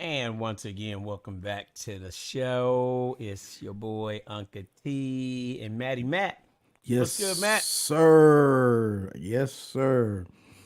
And once again, welcome back to the show. It's your boy Uncle T and Matty Matt. Yes, What's good, Matt? sir. Yes, sir.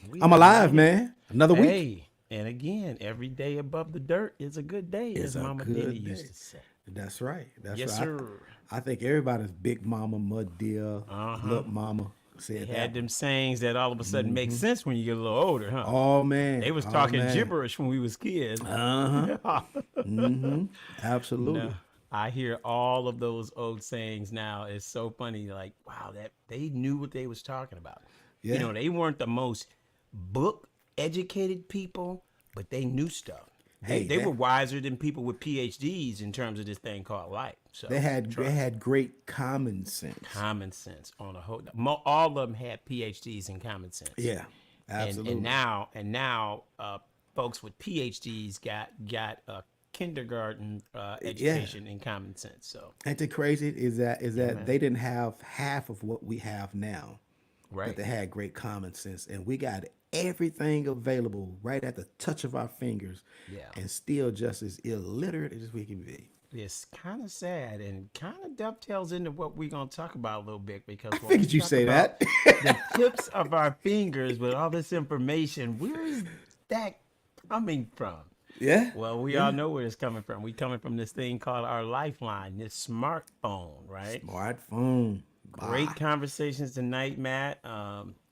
We I'm are alive, right. man. Another week Hey, and again, every day above the dirt is a good day, is as a Mama Dana good used day. to say. That's right. That's Yes, right. sir. I think everybody's big mama, mud deer, Uh huh. little mama They said had that them one. sayings that all of a sudden make sense when you get a little older, huh? Oh They man. was Oh talking man. gibberish when we was kids. Uh-huh. Mm-hmm. No, Absolutely. I hear all of those old sayings now. It's so funny. Like, wow, that they knew what they was talking about. Yeah. They weren't the most book educated people, but they knew stuff. They Hey, they were that wiser than people with PhDs in terms of this thing called life. they So had they trust. had great common sense. Common sense on a whole. All of them had PhDs in common sense, Yeah. and Absolutely. now folks with PhDs got a kindergarten Yeah. education in common sense. So Ain't it crazy is yeah, that man. they didn't have half of what we have now, but Right. they had great common sense, and we got everything available right at the touch of our fingers, Yeah. and still just as illiterate as we can be. It's kind of sad and kind of dovetails into what we're going to talk about a little bit I because when we figured you talk say about that. the tips of our fingers with all this information, where is that coming from? Yeah, Well, we all yeah. know where it's coming from. We coming from this thing called our lifeline, this smartphone, right? Smartphone. Great Bye. conversations tonight, Matt.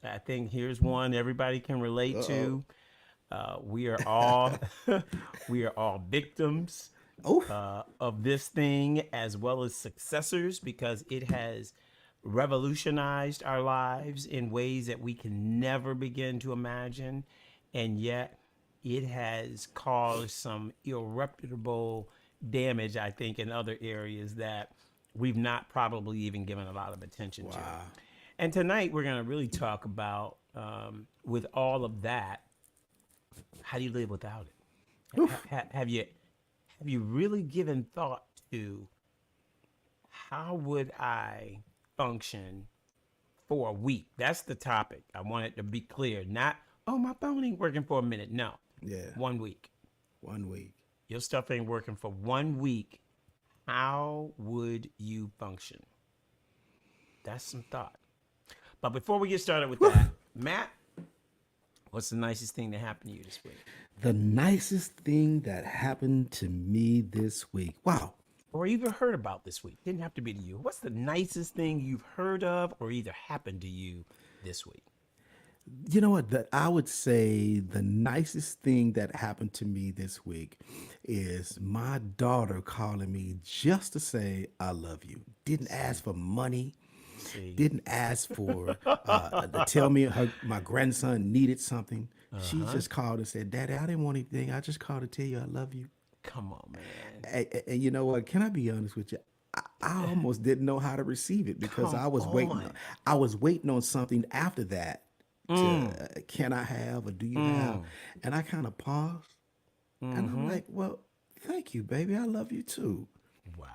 I think here's one everybody can relate Uh oh. to. We are all we are all victims Oh. of this thing as well as successors because it has revolutionized our lives in ways that we can never begin to imagine, and yet it has caused some irreparable damage, I think, in other areas that we've not probably even given a lot of attention to. Wow. And tonight we're going to really talk about, with all of that, how do you live without it? Have you really given thought to how would I function for a week? That's the topic. I want it to be clear. Not, oh, my phone ain't working for a minute. No, Yeah. 1 week. 1 week. Your stuff ain't working for 1 week. How would you function? That's some thought. But before we get started with that, Matt, what's the nicest thing that happened to you this week? The nicest thing that happened to me this week. Wow. Or even heard about this week? Didn't have to be to you. What's the nicest thing you've heard of or either happened to you this week? You know what? I would say the nicest thing that happened to me this week is my daughter calling me just to say I love you. Didn't See, ask for money. see. Didn't ask for to tell me my grandson needed something. Uh She huh. just called and said, "Daddy, I didn't want anything. I just called to tell you I love you." Come on, man. And you know what? Can I be honest with you? I almost didn't know how to receive it because Come I was waiting. on. I was waiting on something after that. To Mm, can I have or do you have? mm, And I kind of paused, and I'm mm-hmm. like, "Well, thank you, baby. I love you too." Wow.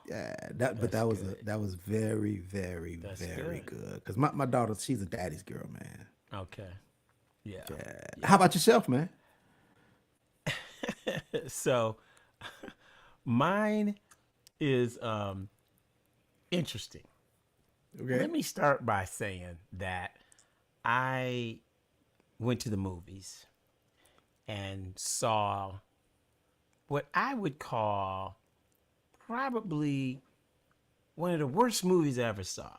Yeah, but That's good. that was very, very, That's very good. good. Because my daughter, she's a daddy's girl, man. Okay. Yeah. How Yeah. about yourself, man? So mine is interesting. Okay. Let me start by saying that I went to the movies and saw what I would call probably one of the worst movies I ever saw.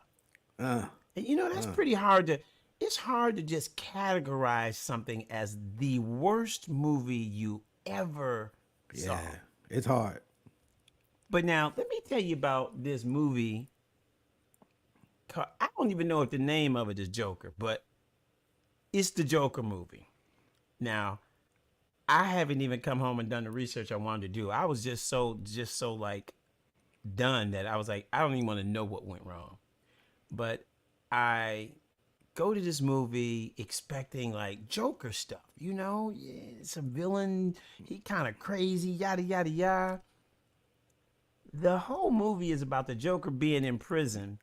Uh, And that's pretty hard to it's hard to just categorize something as the worst movie you ever saw. yeah, it's hard. But now, let me tell you about this movie. I don't even know if the name of it is Joker, but it's the Joker movie. Now, I haven't even come home and done the research I wanted to do. I was just so like done that I was like, I don't even want to know what went wrong. But I go to this movie expecting like Joker stuff, yeah, it's a villain, he kind of crazy, yada yada yada. The whole movie is about the Joker being in prison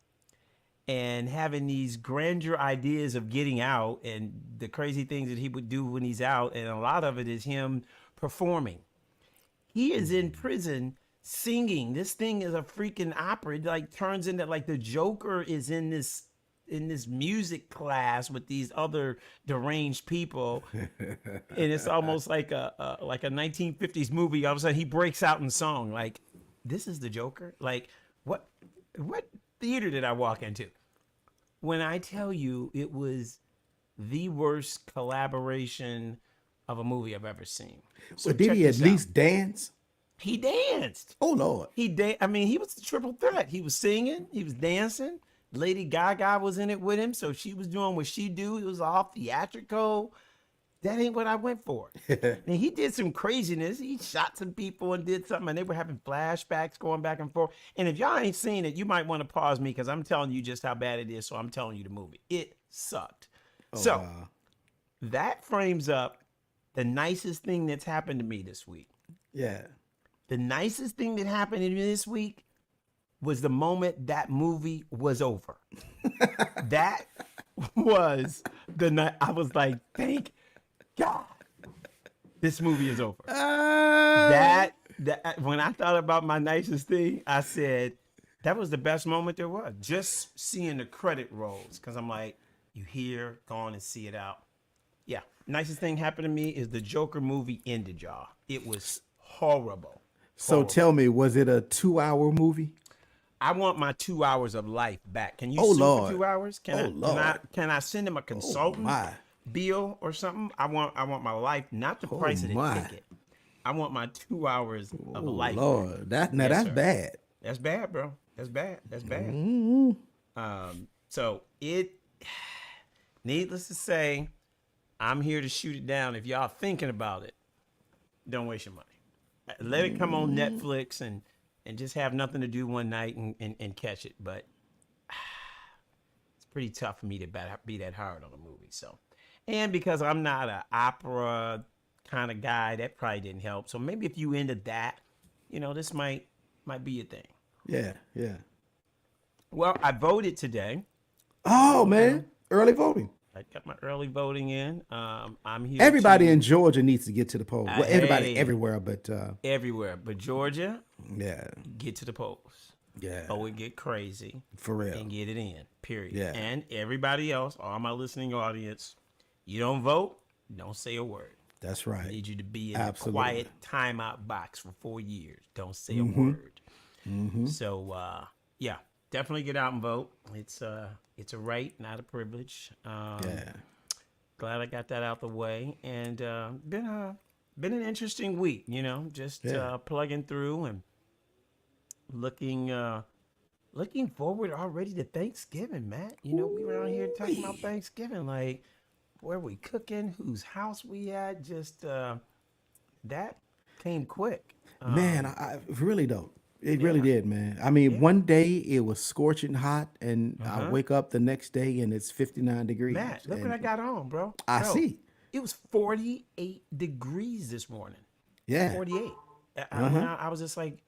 and having these grandeur ideas of getting out and the crazy things that he would do when he's out, and a lot of it is him performing. He is in prison singing. This thing is a freaking opera. It like turns into like the Joker is in this music class with these other deranged people, and it's almost like a 1950s movie. All of a sudden, he breaks out in song. Like, this is the Joker. Like, what theater did I walk into? When I tell you, it was the worst collaboration of a movie I've ever seen. So Well, did check he at this out. least dance? He danced. Oh Lord. I mean, he was the triple threat. He was singing, he was dancing. Lady Gaga was in it with him, so she was doing what she do. It was all theatrical. That ain't what I went for. And he did some craziness. He shot some people and did something, and they were having flashbacks going back and forth. And if y'all ain't seen it, you might want to pause me because I'm telling you just how bad it is. So I'm telling you the movie. It sucked. So Wow. that frames up the nicest thing that's happened to me this week. Yeah. The nicest thing that happened to me this week was the moment that movie was over. That was the night I was like, thank God this movie is over. That when I thought about my nicest thing, I said that was the best moment there was. Just seeing the credit rolls, because I'm like, you here, go on and see it out. Yeah, nicest thing happened to me is the Joker movie ended, y'all. It was horrible. So tell me, was it a 2-hour movie? I want my 2 hours of life back. Can you Oh, sue Lord. for 2 hours? Oh, Lord. Can I send him a consultant my. bill or something? I want my life, not the price of the my. ticket. I want my 2 hours of Oh life. Lord. That's sir. bad. That's bad, bro. That's bad. That's bad. So needless to say, I'm here to shoot it down. If y'all thinking about it, don't waste your money. Let it come on Netflix and just have nothing to do one night and catch it. But it's pretty tough for me to be that hard on a movie. So, and because I'm not an opera kind of guy, that probably didn't help. So maybe if you into that, this might be a thing. Yeah, yeah. Well, I voted today. Oh man, early voting. I got my early voting in. I'm here. Everybody in Georgia needs to get to the polls. Well, everybody Hey. everywhere, but everywhere, but Georgia, yeah, get to the polls. yeah, Or it get crazy for real. and get it in. Period. Yeah. And everybody else, all my listening audience, you don't vote, don't say a word. That's I right. need you to be in Absolutely. a quiet timeout box for 4 years. Don't say a word. So yeah, definitely get out and vote. It's a right, not a privilege. Yeah, Glad I got that out the way, and been an interesting week. Just Yeah. plugging through and looking forward already to Thanksgiving, Matt. We were out here talking about Thanksgiving, like where we cooking, whose house we at. Just that came quick. man, I really don't. It really did, man. I mean, one day it was scorching hot, and I wake up the next day and it's 59 degrees. Matt, look what I and got on, bro. I Bro, see. It was 48 degrees this morning. Yeah, 48. I was just like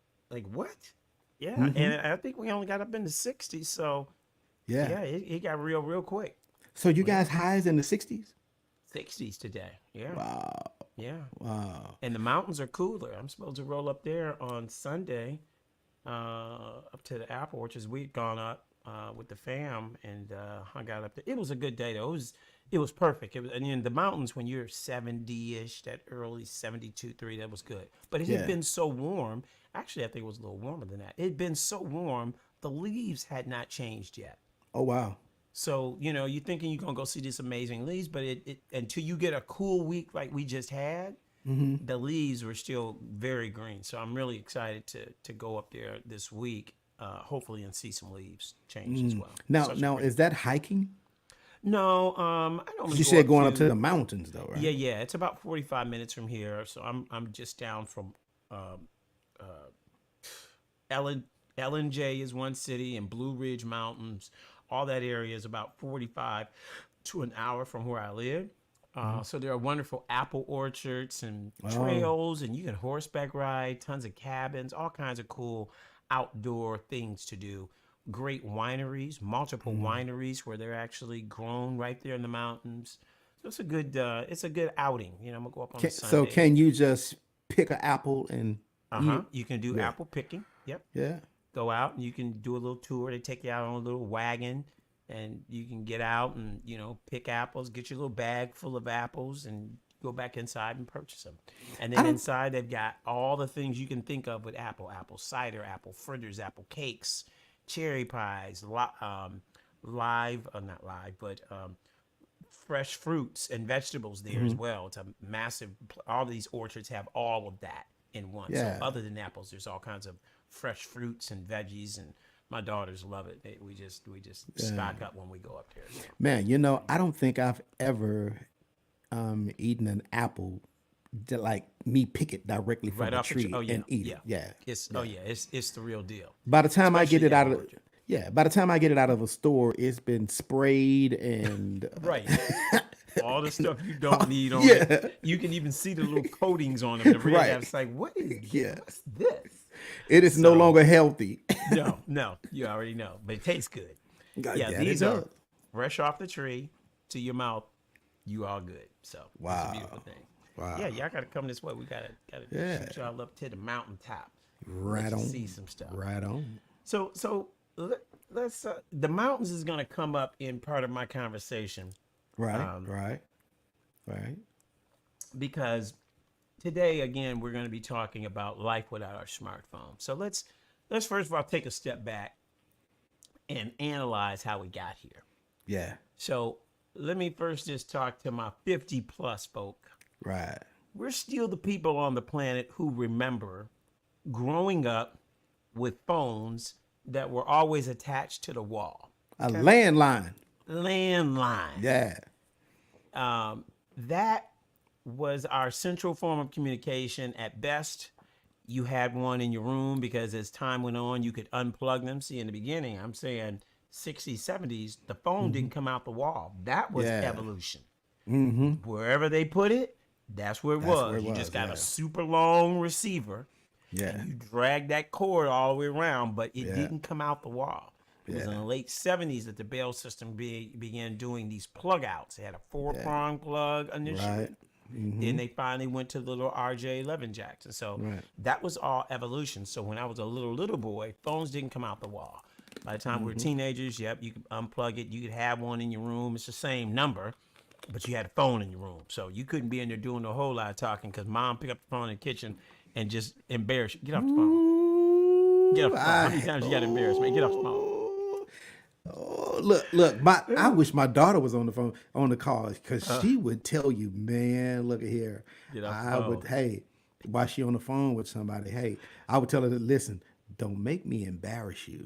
what? Yeah, and I think we only got up in the 60s. So yeah. yeah, it got real quick. So you guys highs in the 60s? 60s today. Yeah, Wow, yeah. wow. And the mountains are cooler. I'm supposed to roll up there on Sunday, up to the Apple Orchards. We'd gone up with the fam and hung out up there. It was a good day though. It was perfect. It was, and in the mountains when you're 70-ish, that early 72, 3, that was good. But it Yeah. had been so warm. Actually, I think it was a little warmer than that. It had been so warm, the leaves had not changed yet. Oh wow. So, you're thinking you're going to go see these amazing leaves, but it until you get a cool week like we just had, the leaves were still very green. So I'm really excited to go up there this week, hopefully, and see some leaves change as well. Now, Such a now great- is that hiking? No, I normally You go said going up to the mountains, though, right? Yeah, it's about 45 minutes from here. So I'm just down from J is one city, and Blue Ridge Mountains. All that area is about 45 to an hour from where I live. So there are wonderful apple orchards and trails, and you can horseback ride, tons of cabins, all kinds of cool outdoor things to do. Great wineries, multiple wineries where they're actually grown right there in the mountains. So it's a good outing. I'm gonna go up on a So Sunday. can you just pick an apple and You can do Yeah. apple picking. Yep. Yeah. Go out and you can do a little tour. They take you out on a little wagon, and you can get out and pick apples. Get your little bag full of apples and go back inside and purchase them. And I then don't. inside they've got all the things you can think of with apple cider, apple fritters, apple cakes, cherry pies, live, not live, but fresh fruits and vegetables there as well. It's a massive. All these orchards have all of that in one. So Yeah. other than apples, there's all kinds of fresh fruits and veggies, and my daughters love it. We just stock up when we go up there. So. Man, I don't think I've ever eaten an apple like me pick it directly from Right a off the tree. tree Oh yeah, and eat yeah. it. Yeah. It's oh yeah, it's the real deal. By the time I get Especially it out apple of orchard. yeah, by the time I get it out of a store, it's been sprayed and Right. All the stuff you don't need on yeah. it. You can even see the little coatings on them. The red Right. It's like, what is this? Yeah. What's this? It is no So- longer healthy. No, you already know, but it tastes good. God, Yeah, it these are does. fresh off the tree to your mouth. You all good. So it's Wow. a beautiful thing. Wow. Yeah, y'all gotta come this way. We gotta Yeah. shoot y'all up to the mountaintop. Right Let you on. see some stuff. Right on. So let's the mountains is gonna come up in part of my conversation Right. Right. Right. because today again we're going to be talking about life without our smartphone. So let's first of all take a step back and analyze how we got here. Yeah. So let me first just talk to my 50 plus folk. Right. We're still the people on the planet who remember growing up with phones that were always attached to the wall. A landline. Landline. Yeah. That was our central form of communication. At best, you had one in your room because as time went on, you could unplug them. See, in the beginning, I'm saying 60s, 70s, the phone didn't come out the wall. That was Yeah. evolution. Mm-hmm. Wherever they put it, that's where it That's was. where it You was, just got yeah. a super long receiver. Yeah. You drag that cord all the way around, but it Yeah. didn't come out the wall. It was in Yeah. the late 70s that the Bell system began doing these plug outs. They had a 4-prong plug initially. Right. Mm-hmm. Then they finally went to the little RJ11 jacks. And so Right. that was all evolution. So when I was a little boy, phones didn't come out the wall. By the time we were teenagers, yep, you could unplug it. You could have one in your room. It's the same number, but you had a phone in your room. So you couldn't be in there doing a whole lot of talking because mom picked up the phone in the kitchen and just embarrass you. Get off the phone. Get off the phone. How many times you got embarrassed, man? Get off the phone. Oh, look, I wish my daughter was on the phone on the call because she would tell you, man, look at here. Get off the I would, phone. hey, while she on the phone with somebody, hey, I would tell her to listen, don't make me embarrass you.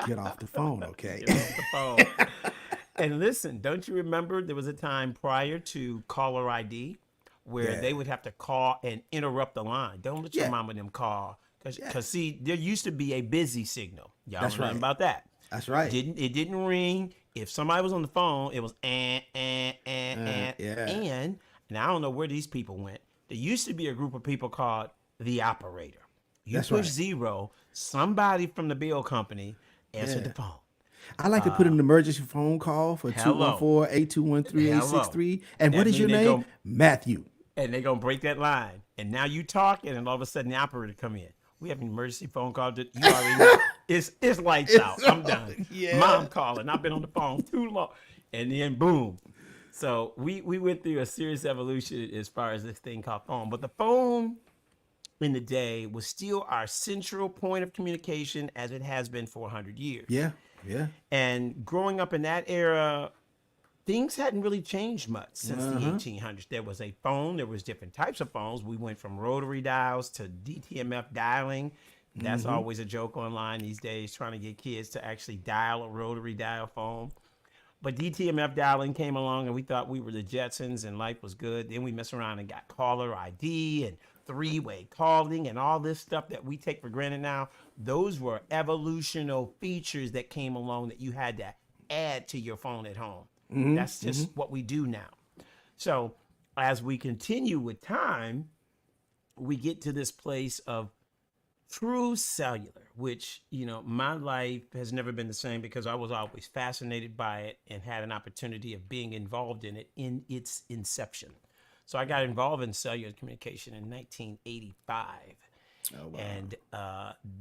Get off the phone, okay? Get off the phone. And listen, don't you remember there was a time prior to caller ID where Yeah. they would have to call and interrupt the line. Don't let your Yeah. mama them call. Because see, there used to be a busy signal. Y'all That's know nothing right. about that. That's right. It didn't ring. If somebody was on the phone, it was yeah. and I don't know where these people went. There used to be a group of people called the operator. You That's push right. 0, somebody from the bill company answered the Yeah. phone. I like to put in an emergency phone call for Hello. 214-821-3863. And That what is your mean they name? go- Matthew. And they're gonna break that line. And now you talk, and then all of a sudden the operator come in. We have an emergency phone call. That you already know. It's lights out. I'm done. Yeah. Mom calling. I've been on the phone too long. And then boom. So we went through a serious evolution as far as this thing called phone. But the phone in the day was still our central point of communication as it has been for 100 years. Yeah. Yeah. And growing up in that era, things hadn't really changed much since the 1800s. There was a phone. There was different types of phones. We went from rotary dials to DTMF dialing. That's always a joke online these days, trying to get kids to actually dial a rotary dial phone. But DTMF dialing came along, and we thought we were the Jetsons, and life was good. Then we messed around and got caller ID and three-way calling and all this stuff that we take for granted now. Those were evolutional features that came along that you had to add to your phone at home. That's just what we do now. So as we continue with time, we get to this place of true cellular, which, my life has never been the same because I was always fascinated by it and had an opportunity of being involved in it in its inception. So I got involved in cellular communication in 1985. Oh wow. And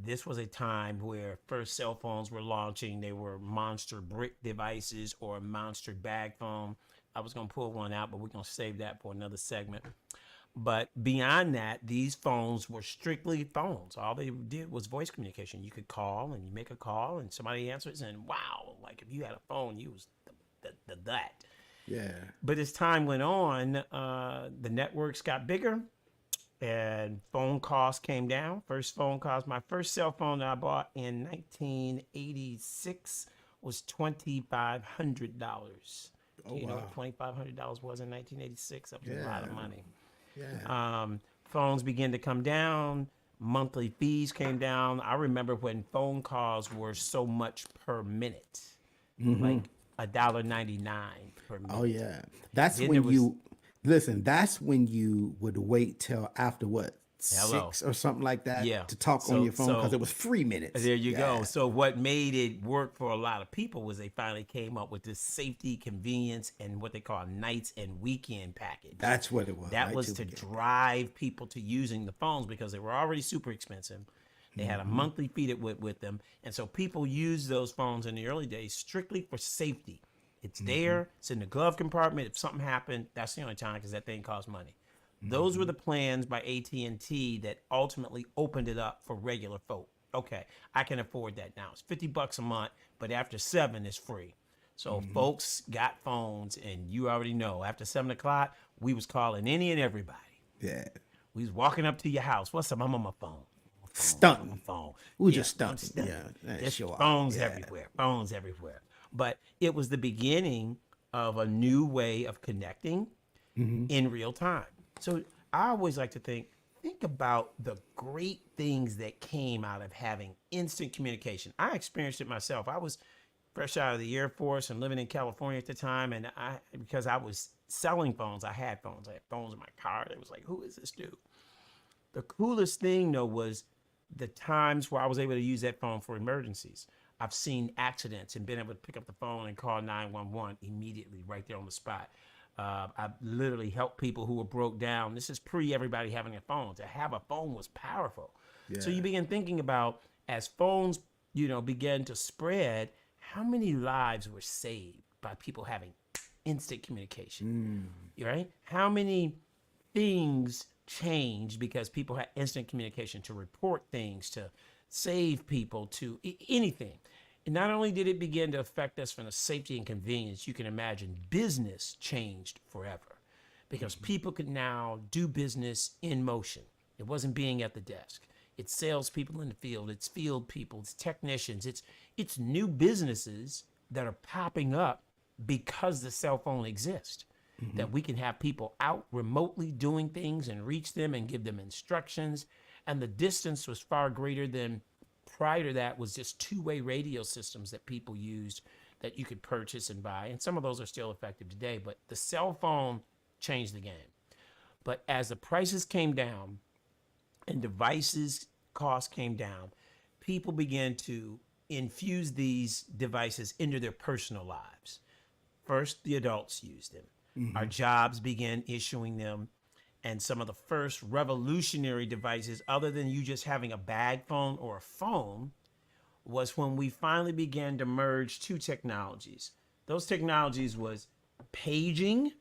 this was a time where first cell phones were launching. They were monster brick devices or monster bag phone. I was going to pull one out, but we're going to save that for another segment. But beyond that, these phones were strictly phones. All they did was voice communication. You could call and you make a call and somebody answers, and wow, like if you had a phone, you was that. Yeah. But as time went on, the networks got bigger and phone costs came down. First phone costs, my first cell phone that I bought in 1986 was $2,500. Oh Do you know wow. what $2,500 was in 1986? That was a lot of Yeah. money. Yeah. Phones began to come down. Monthly fees came down. I remember when phone calls were so much per minute, like $1.99 per minute. Oh yeah. That's Then there when was you listen, that's when you would wait till after what? hello. 6 or something like Yeah. that to talk on your phone because it was 3 minutes. There you go. Yeah. So what made it work for a lot of people was they finally came up with this safety, convenience, and what they call nights and weekend package. That's what it was. That Night was to to weekend. drive people to using the phones because they were already super expensive. They had a monthly fee that went with them. And so people used those phones in the early days strictly for safety. It's there, it's in the glove compartment. If something happened, that's the only time because that thing costs money. Those were the plans by AT&T that ultimately opened it up for regular folk. Okay, I can afford that now. It's $50 a month, but after 7, it's free. So folks got phones, and you already know after 7 o'clock, we was calling any and everybody. Yeah. We was walking up to your house. What's up? I'm on my phone. I'm on my Stunting. phone. We were Yeah, just I'm stunting. stunting. Yeah. That There's show off. phones Yeah. everywhere. Phones everywhere. But it was the beginning of a new way of connecting in real time. So I always like to think about the great things that came out of having instant communication. I experienced it myself. I was fresh out of the Air Force and living in California at the time, and because I was selling phones, I had phones. I had phones in my car. It was like, who is this dude? The coolest thing though was the times where I was able to use that phone for emergencies. I've seen accidents and been able to pick up the phone and call 911 immediately right there on the spot. I've literally helped people who were broke down. This is pre everybody having a phone. To have a phone was powerful. So you Yeah. begin thinking about as phones, began to spread, how many lives were saved by people having instant communication, right? How many things changed because people had instant communication to report things, to save people, to anything. And not only did it begin to affect us from the safety and convenience, you can imagine business changed forever because people could now do business in motion. It wasn't being at the desk. It's salespeople in the field. It's field people. It's technicians. It's new businesses that are popping up because the cell phone exists. That we can have people out remotely doing things and reach them and give them instructions. And the distance was far greater than prior to that was just two-way radio systems that people used that you could purchase and buy. And some of those are still effective today, but the cell phone changed the game. But as the prices came down and devices costs came down, people began to infuse these devices into their personal lives. First, the adults used them. Our jobs began issuing them. And some of the first revolutionary devices, other than you just having a bag phone or a phone, was when we finally began to merge two technologies. Those technologies was paging,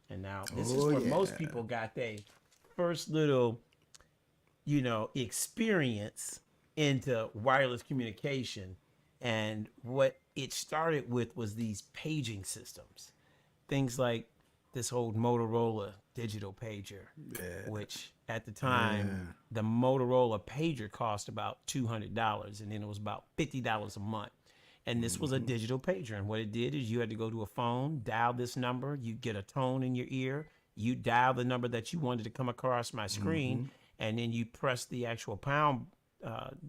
and now this is Oh where most yeah. people got their first little, experience into wireless communication. And what it started with was these paging systems. Things like this old Motorola digital pager, which at the time, the Motorola pager cost about $200, and then it was about $50 a month. And this was a digital pager. And what it did is you had to go to a phone, dial this number, you get a tone in your ear, you dial the number that you wanted to come across my screen, and then you press the actual pound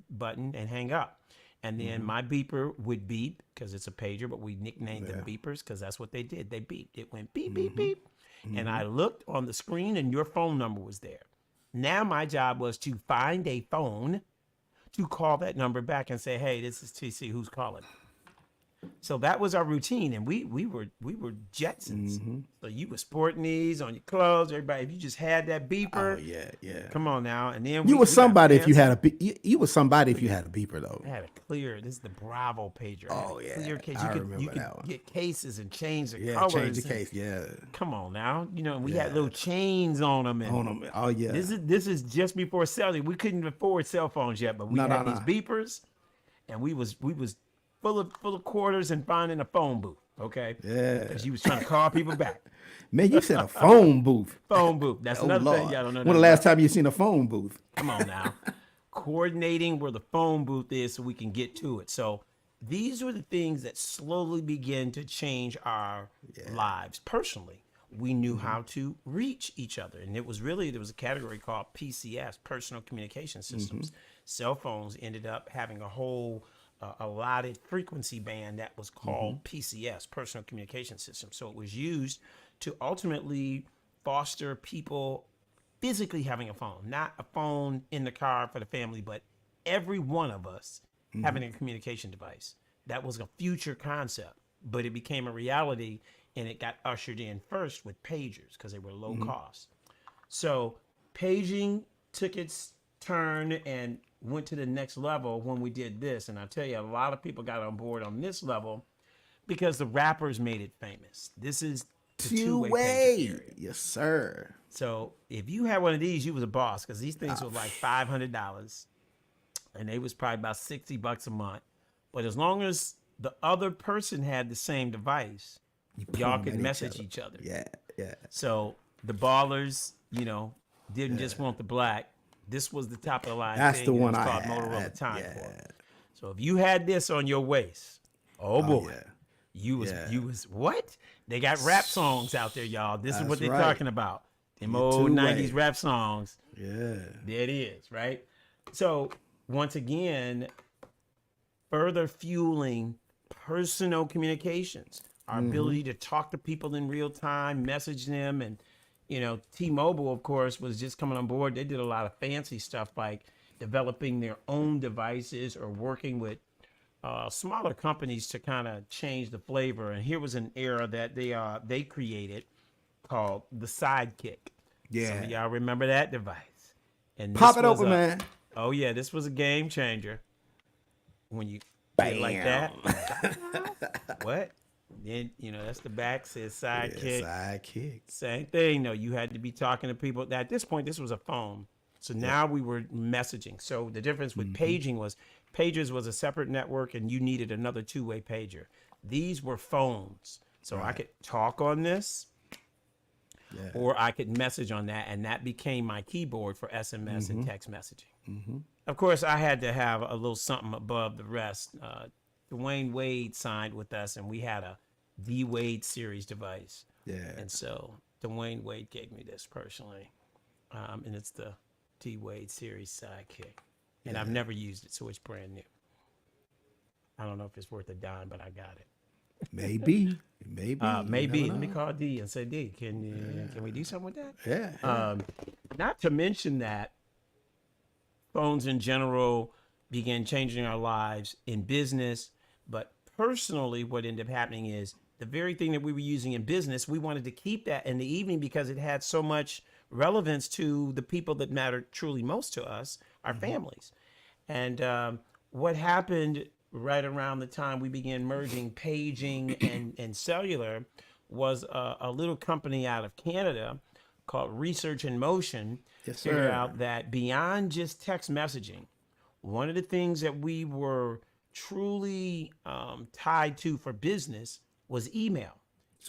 button and hang up. And then my beeper would beep because it's a pager, but we nicknamed them beepers because that's what they did. They beeped. It went beep, beep, beep. And I looked on the screen and your phone number was there. Now my job was to find a phone to call that number back and say, hey, this is TC, who's calling? So that was our routine, and we were Jetsons. Mm-hmm. So you were sporting these on your clothes. Everybody, if you just had that Oh beeper, yeah, yeah. come on now. And then You we were got somebody if you fancy. had you were somebody if you had a beeper though. I had a clear. This is the Bravo pager. I had Oh a yeah, clear case. I You remember could that one. get cases and change the Yeah, colors. change the and- case. Yeah, Come on now. You know, we had yeah. little chains on them, and On them. Oh yeah. this is just before cell. We couldn't afford cell phones yet, but we No, had no, these no. beepers, and we was full of quarters and finding a phone booth. Okay, Yeah. because you was trying to call people back. Man, you said a phone booth. Phone booth. That's Oh another thing Lord. y'all don't know. When nothing the last about. time you seen a phone booth? Come on now. Coordinating where the phone booth is so we can get to it. So these were the things that slowly begin to change our lives personally. We knew how to reach each other. And there was a category called PCS, personal communication systems. Cell phones ended up having a whole allotted frequency band that was called PCS, personal communication system. So it was used to ultimately foster people physically having a phone, not a phone in the car for the family, but every one of us having a communication device. That was a future concept, but it became a reality, and it got ushered in first with pagers because they were low cost. So paging took its turn and went to the next level when we did this. And I'll tell you, a lot of people got on board on this level because the rappers made it famous. This is the two-way pager area. Yes, sir. So if you had one of these, you was a boss because these things were like $500, and they was probably about $60 a month. But as long as the other person had the same device, y'all point could at message each other. Yeah, yeah. So the ballers, didn't just want the black. This was the top of the line. That's thing, the and it one was I called had. Motorola Time Yeah. Corp. So if you had this on your waist, oh boy, yeah. you was what? They got rap songs out there, y'all. This is what That's they're right. talking about. Them Your old two-way. 90s rap songs. Yeah. There it is, right? So once again, further fueling personal communications, our ability to talk to people in real time, message them. And, T-Mobile, of course, was just coming on board. They did a lot of fancy stuff like developing their own devices or working with smaller companies to kind of change the flavor. And here was an era that they created called the Sidekick. Yeah. Some of y'all remember that device. And Pop this it was open, a- man. Oh yeah, this was a game changer. When you get like that, what? Then that's the back says Sidekick. Sidekick. Same thing. No, you had to be talking to people. At this point, this was a phone. So now we were messaging. So the difference with paging was pagers was a separate network, and you needed another two-way pager. These were phones. So I could talk on this, Yeah. or I could message on that, and that became my keyboard for SMS and text messaging. Of course, I had to have a little something above the rest. Dwayne Wade signed with us, and we had a D Wade series device. Yeah. And so Dwayne Wade gave me this personally, and it's the D Wade series Sidekick. And I've never used it, so it's brand new. I don't know if it's worth a dime, but I got it. Maybe. Maybe. you Maybe. never Let me know. call D and say, D, can we do something with that? Yeah. Not to mention that phones in general began changing our lives in business, but personally, what ended up happening is the very thing that we were using in business, we wanted to keep that in the evening because it had so much relevance to the people that mattered truly most to us, our families. And what happened right around the time we began merging paging and cellular was a little company out of Canada called Research in Motion. Yes, Figured sir. out that beyond just text messaging, one of the things that we were truly tied to for business was email.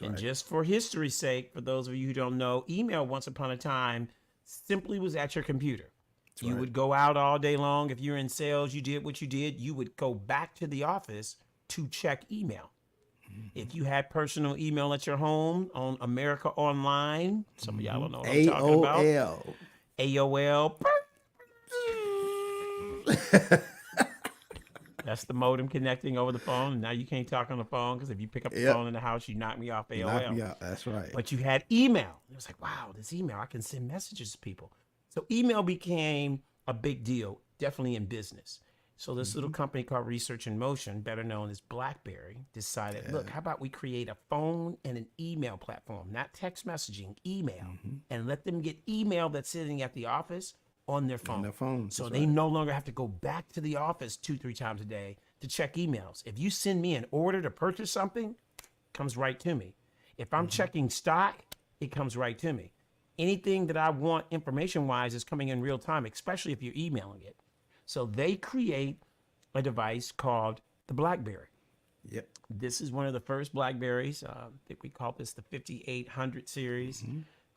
And just for history's sake, for those of you who don't know, email once upon a time simply was at your computer. You would go out all day long. If you're in sales, you did what you did. You would go back to the office to check email. If you had personal email at your home on America Online, some of y'all don't know what I'm talking about. AOL. AOL. That's the modem connecting over the phone. And now you can't talk on the phone because if you pick up the Yep. phone in the house, you knock me off AOL. Knock me out. That's right. But you had email. It was like, wow, this email, I can send messages to people. So email became a big deal, definitely in business. So this little company called Research in Motion, better known as BlackBerry, decided, look, how about we create a phone and an email platform, not text messaging, email, and let them get email that's sitting at the office on their phone. On their phones, So that's they right. no longer have to go back to the office 2-3 times a day to check emails. If you send me an order to purchase something, it comes right to me. If I'm checking stock, it comes right to me. Anything that I want information-wise is coming in real time, especially if you're emailing it. So they create a device called the BlackBerry. Yep. This is one of the first Blackberries. I think we call this the 5800 series.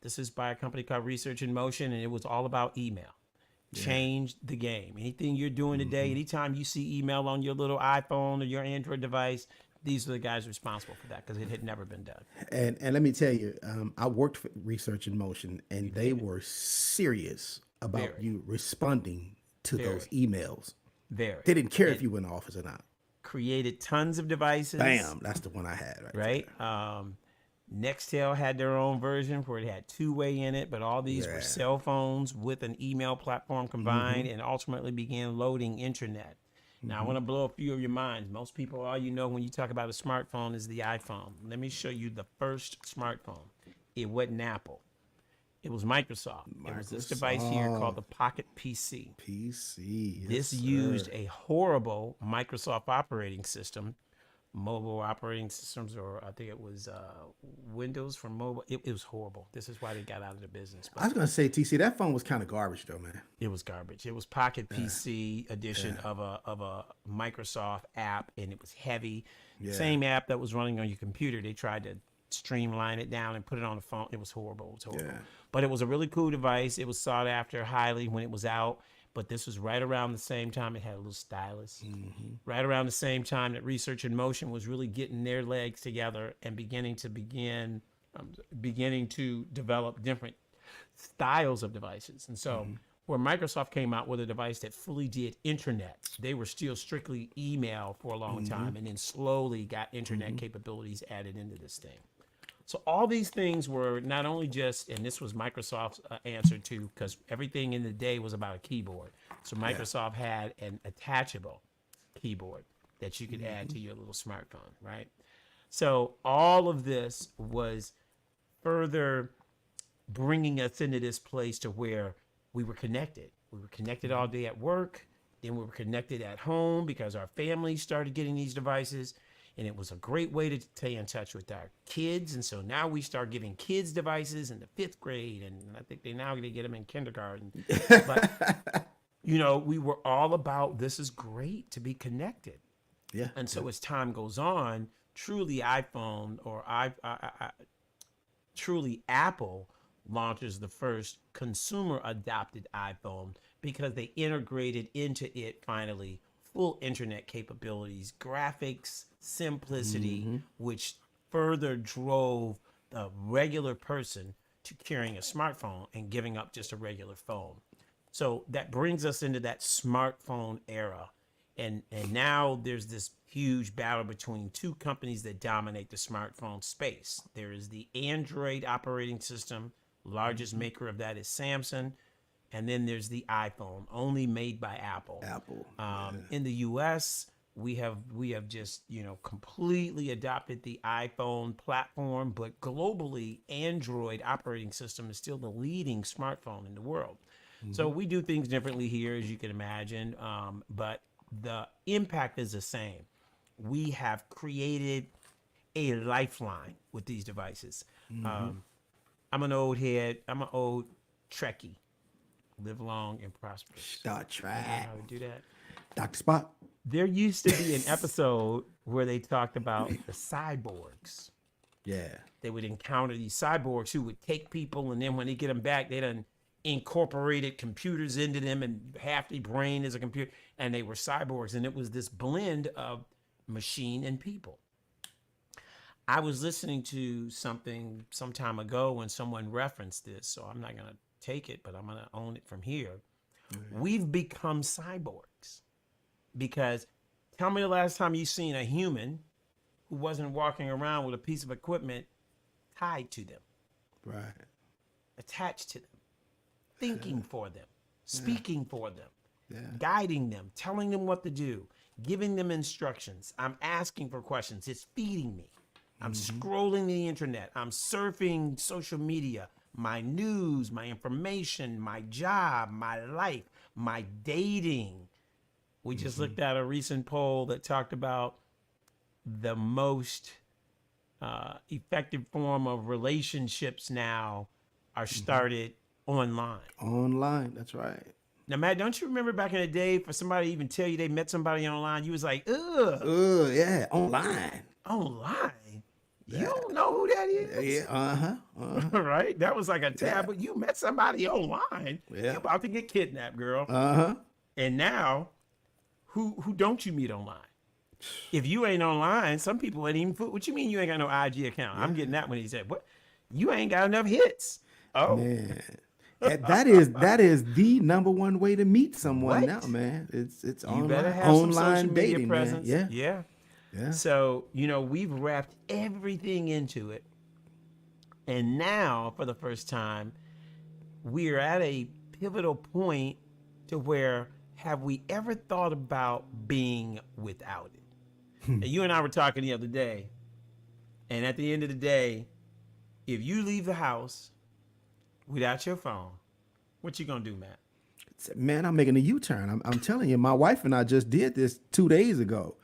This is by a company called Research in Motion, and it was all about email. Changed the game. Anything you're doing today, anytime you see email on your little iPhone or your Android device, these are the guys responsible for that because it had never been done. And let me tell you, I worked for Research in Motion, and they were serious about Very. you responding to those Very. emails. Very. They didn't care if you were in the office or not. Created tons of devices. Bam, that's the one I had. Right. Right? Nextel had their own version where it had two-way in it, but all these were cell phones with an email platform combined and ultimately began loading intranet. Now, I want to blow a few of your minds. Most people, all you know when you talk about a smartphone is the iPhone. Let me show you the first smartphone. It wasn't Apple. It was Microsoft. It was this device here called the Pocket PC. PC. This yes, used sir. a horrible Microsoft operating system, mobile operating systems, or I think it was Windows for mobile. It was horrible. This is why they got out of the business. I was gonna say, TC, that phone was kind of garbage though, man. It was garbage. It was Pocket PC edition of a Microsoft app, and it was heavy. Same app that was running on your computer. They tried to streamline it down and put it on the phone. It was horrible. It was horrible. Yeah. But it was a really cool device. It was sought after highly when it was out. But this was right around the same time. It had a little stylus. Right around the same time that Research in Motion was really getting their legs together and beginning to develop different styles of devices. And so where Microsoft came out with a device that fully did internet, they were still strictly email for a long time and then slowly got internet capabilities added into this thing. So all these things were not only just, and this was Microsoft's answer to, because everything in the day was about a keyboard. So Microsoft had an attachable keyboard that you could add to your little smartphone, right? So all of this was further bringing us into this place to where we were connected. We were connected all day at work. Then we were connected at home because our families started getting these devices. And it was a great way to stay in touch with our kids. And so now we start giving kids devices in the 5th grade. And I think they get them in kindergarten. But, you know, we were all about this is great to be connected. Yeah. And so as time goes on, truly iPhone or truly Apple launches the first consumer adopted iPhone because they integrated into it finally full internet capabilities, graphics, simplicity, which further drove the regular person to carrying a smartphone and giving up just a regular phone. So that brings us into that smartphone era. And now there's this huge battle between two companies that dominate the smartphone space. There is the Android operating system, largest maker of that is Samsung. And then there's the iPhone, only made by Apple. In the U.S., we have just completely adopted the iPhone platform, but globally, Android operating system is still the leading smartphone in the world. So we do things differently here, as you can imagine, but the impact is the same. We have created a lifeline with these devices. I'm an old head. I'm an old Trekkie. Live long and prosperous. Star You know Trek. how we do that? Dr. Spock. There used to be an episode where they talked about the cyborgs. Yeah. They would encounter these cyborgs who would take people, and then when they get them back, they done incorporated computers into them, and half their brain is a computer, and they were cyborgs, and it was this blend of machine and people. I was listening to something some time ago when someone referenced this, so I'm not going to take it, but I'm going to own it from here. We've become cyborgs because tell me the last time you seen a human who wasn't walking around with a piece of equipment tied to them, Right. attached to them, thinking for them, speaking for them, guiding them, telling them what to do, giving them instructions. I'm asking for questions. It's feeding me. I'm scrolling the internet. I'm surfing social media, my news, my information, my job, my life, my dating. We just looked at a recent poll that talked about the most effective form of relationships now are started online. Online, that's right. Now, Matt, don't you remember back in the day for somebody to even tell you they met somebody online, you was like, ugh, Yeah, online. online? You don't know who that is? Yeah, Right? That was like a taboo. You met somebody online. Yeah. You're about to get kidnapped, girl. uh-huh. And now, who don't you meet online? If you ain't online, some people ain't even. What you mean you ain't got no IG account? I'm getting that when he said, "What? You ain't got enough hits." Oh, Man. That is the number one way to meet someone What? now, man. It's you better have some online social media dating, presence. man. Yeah. Yeah. So we've wrapped everything into it, and now for the first time, we are at a pivotal point to where have we ever thought about being without it? And you and I were talking the other day, and at the end of the day, if you leave the house without your phone, what you gonna do, Matt? Man, I'm making a U-turn. I'm telling you, my wife and I just did this 2 days ago.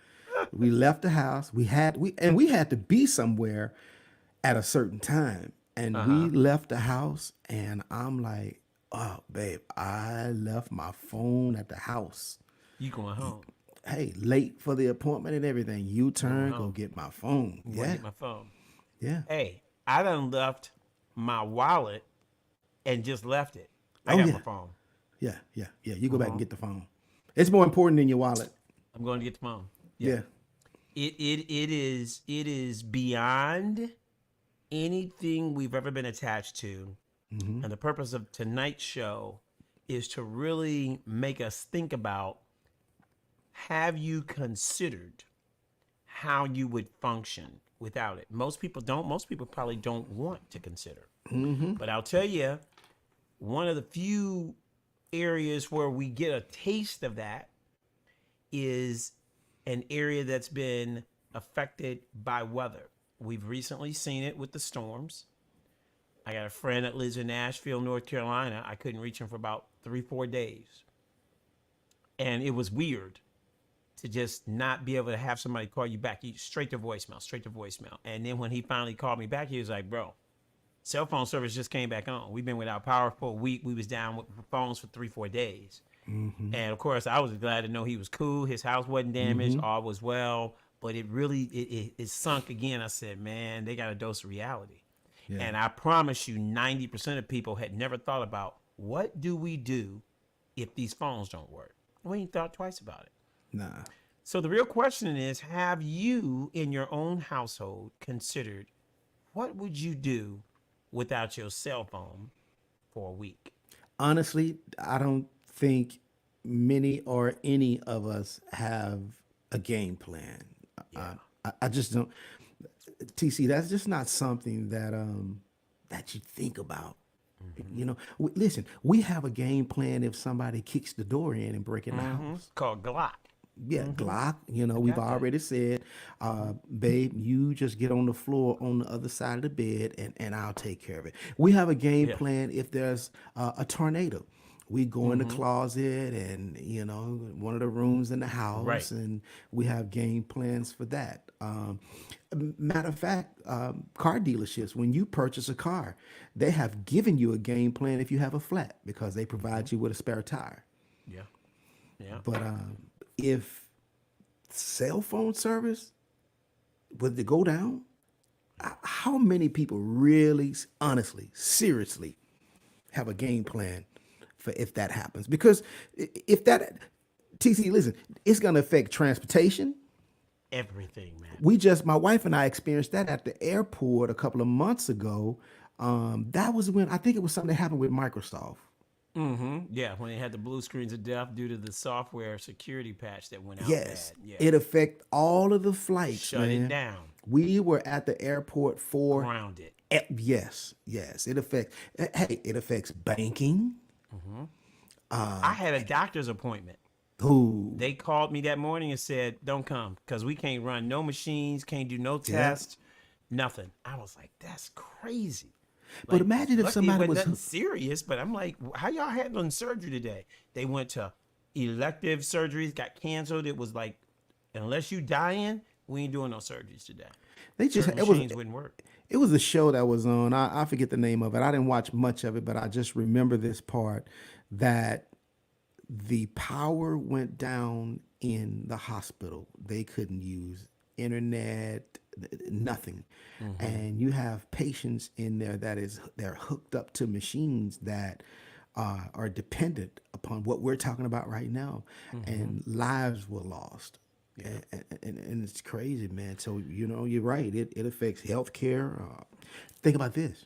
We left the house. We had to be somewhere at a certain time, and we left the house. And I'm like, oh, babe, I left my phone at the house. You going home? Hey, late for the appointment and everything. U-turn, go home. get my phone. I'm gonna get my phone. Yeah. Hey, I done left my wallet and just left it. I Oh, got yeah. my phone. Yeah. You go back and get the phone. It's more important than your wallet. I'm going to get the phone. Yeah. It is beyond anything we've ever been attached to. And the purpose of tonight's show is to really make us think about, have you considered how you would function without it? Most people don't. Most people probably don't want to consider. But I'll tell you, one of the few areas where we get a taste of that is an area that's been affected by weather. We've recently seen it with the storms. I got a friend that lives in Nashville, North Carolina. I couldn't reach him for about 3-4 days. And it was weird to just not be able to have somebody call you back. Straight to voicemail. And then when he finally called me back, he was like, bro, cell phone service just came back on. We've been without power for a week. We was down with phones for 3-4 days. And of course, I was glad to know he was cool. His house wasn't damaged. All was well. But it really, it sunk again. I said, man, they got a dose of reality. Yeah. And I promise you, 90% of people had never thought about, what do we do if these phones don't work? We ain't thought twice about it. Nah. So the real question is, have you in your own household considered, what would you do without your cell phone for a week? Honestly, I don't think many or any of us have a game plan. I just don't. TC, that's just not something that you think about. You know, listen, we have a game plan if somebody kicks the door in and break in the house. It's called Glock. Yeah, Glock, we've already said, babe, you just get on the floor on the other side of the bed and I'll take care of it. We have a game plan if there's a tornado. We go in the closet and, one of the rooms in the house, Right. and we have game plans for that. Matter of fact, car dealerships, when you purchase a car, they have given you a game plan if you have a flat because they provide you with a spare tire. Yeah. Yeah. But if cell phone service was to go down, how many people really, honestly, seriously have a game plan for if that happens? Because if that, TC, listen, it's going to affect transportation. Everything, man. My wife and I experienced that at the airport a couple of months ago. That was when, I think it was something that happened with Microsoft. Yeah, when they had the blue screens of death due to the software security patch that went out Yes, bad. Yeah. it affected all of the flights, Shut man. it down. We were at the airport for Grounded. Yes, it affects. Hey, it affects banking. I had a doctor's appointment. Who? They called me that morning and said, "Don't come because we can't run no machines, can't do no Yeah. tests, nothing." I was like, "That's crazy." But Like, imagine if lucky it somebody wasn't was nothing serious, but I'm like, "How y'all handling surgery today?" They went to elective surgeries, got canceled. It was like, unless you dying, we ain't doing no surgeries today. they just Certain machines wouldn't work. it was a show that was on. I forget the name of it. I didn't watch much of it, but I just remember this part that the power went down in the hospital. They couldn't use internet, nothing. And you have patients in there they're hooked up to machines that are dependent upon what we're talking about right now, and lives were lost. And it's crazy, man. So you're right. It affects healthcare. Think about this: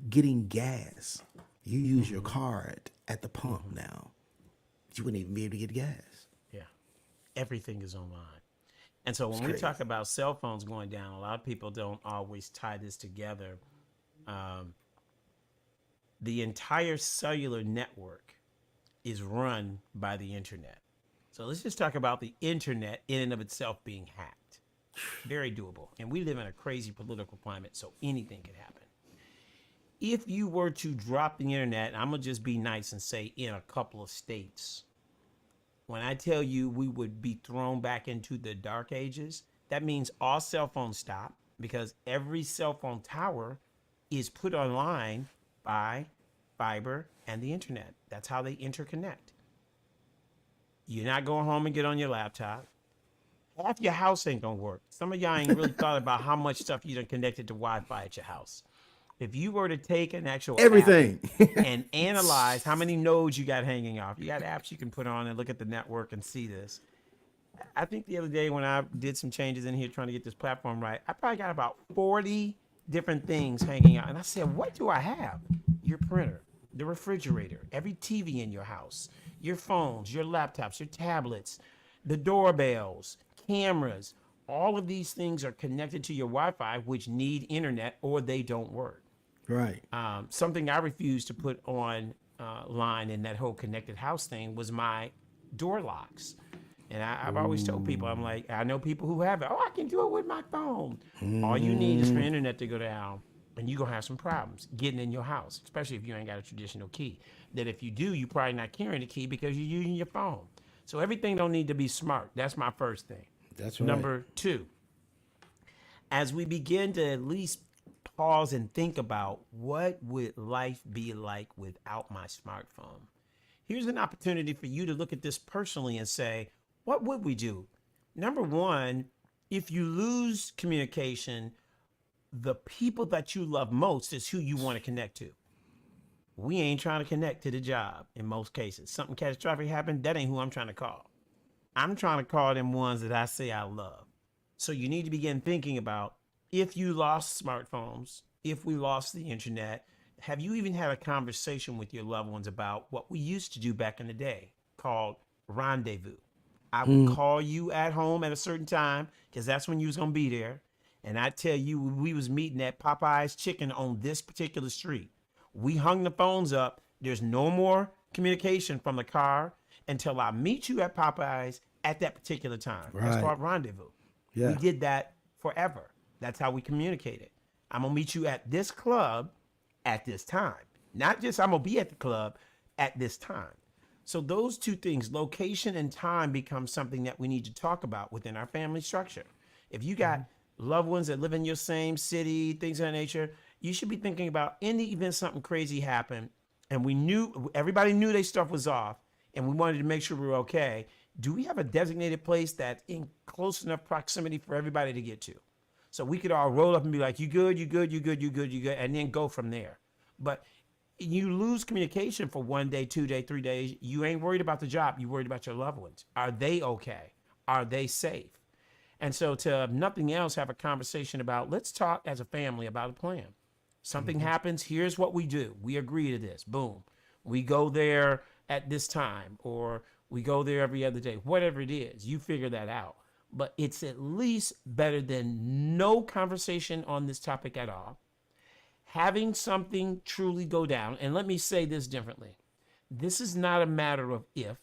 getting gas. You use your card at the pump now. You wouldn't even be able to get gas. Yeah. Everything is online. And so when we Crazy. talk about cell phones going down, a lot of people don't always tie this together. Um, the entire cellular network is run by the internet. So let's just talk about the internet in and of itself being hacked. Very doable. And we live in a crazy political climate, so anything can happen. If you were to drop the internet, I'm going to just be nice and say in a couple of states, when I tell you we would be thrown back into the dark ages, that means all cell phones stop because every cell phone tower is put online by fiber and the internet. That's how they interconnect. You're not going home and get on your laptop. Half your house ain't gonna work. Some of y'all ain't really thought about how much stuff you done connected to Wi-Fi at your house. If you were to take an actual app Everything. and analyze how many nodes you got hanging off, you got apps you can put on and look at the network and see this. I think the other day when I did some changes in here trying to get this platform right, I probably got about 40 different things hanging out. And I said, what do I have? Your printer, the refrigerator, every TV in your house, your phones, your laptops, your tablets, the doorbells, cameras. All of these things are connected to your Wi-Fi, which need internet or they don't work. Right. Something I refused to put on line in that whole connected house thing was my door locks. And I've always told people, I'm like, I know people who have it. Oh, I can do it with my phone. All you need is for internet to go down, and you're going to have some problems getting in your house, especially if you ain't got a traditional key. That if you do, you're probably not carrying the key because you're using your phone. So everything don't need to be smart. That's my first thing. That's right. Number two, as we begin to at least pause and think about what would life be like without my smartphone, here's an opportunity for you to look at this personally and say, what would we do? Number one, if you lose communication, the people that you love most is who you want to connect to. We ain't trying to connect to the job in most cases. Something catastrophic happened, that ain't who I'm trying to call. I'm trying to call them ones that I say I love. So you need to begin thinking about, if you lost smartphones, if we lost the internet, have you even had a conversation with your loved ones about what we used to do back in the day called rendezvous? I would call you at home at a certain time because that's when you was going to be there. And I tell you, we was meeting at Popeye's Chicken on this particular street. We hung the phones up. There's no more communication from the car until I meet you at Popeye's at that particular time. That's Right. called rendezvous. Yeah. We did that forever. That's how we communicated. I'm going to meet you at this club at this time. Not just I'm going to be at the club at this time. So those two things, location and time, become something that we need to talk about within our family structure. If you got loved ones that live in your same city, things of that nature, you should be thinking about, in the event something crazy happened and everybody knew their stuff was off and we wanted to make sure we were okay, do we have a designated place that's in close enough proximity for everybody to get to? So we could all roll up and be like, you good, you good, you good, you good, you good, and then go from there. But you lose communication for 1 day, 2 days, 3 days. You ain't worried about the job. You're worried about your loved ones. Are they okay? Are they safe? And so to, if nothing else, have a conversation about, let's talk as a family about a plan. Something happens, here's what we do. We agree to this. Boom. We go there at this time, or we go there every other day. Whatever it is, you figure that out. But it's at least better than no conversation on this topic at all. Having something truly go down, and let me say this differently. this is not a matter of if,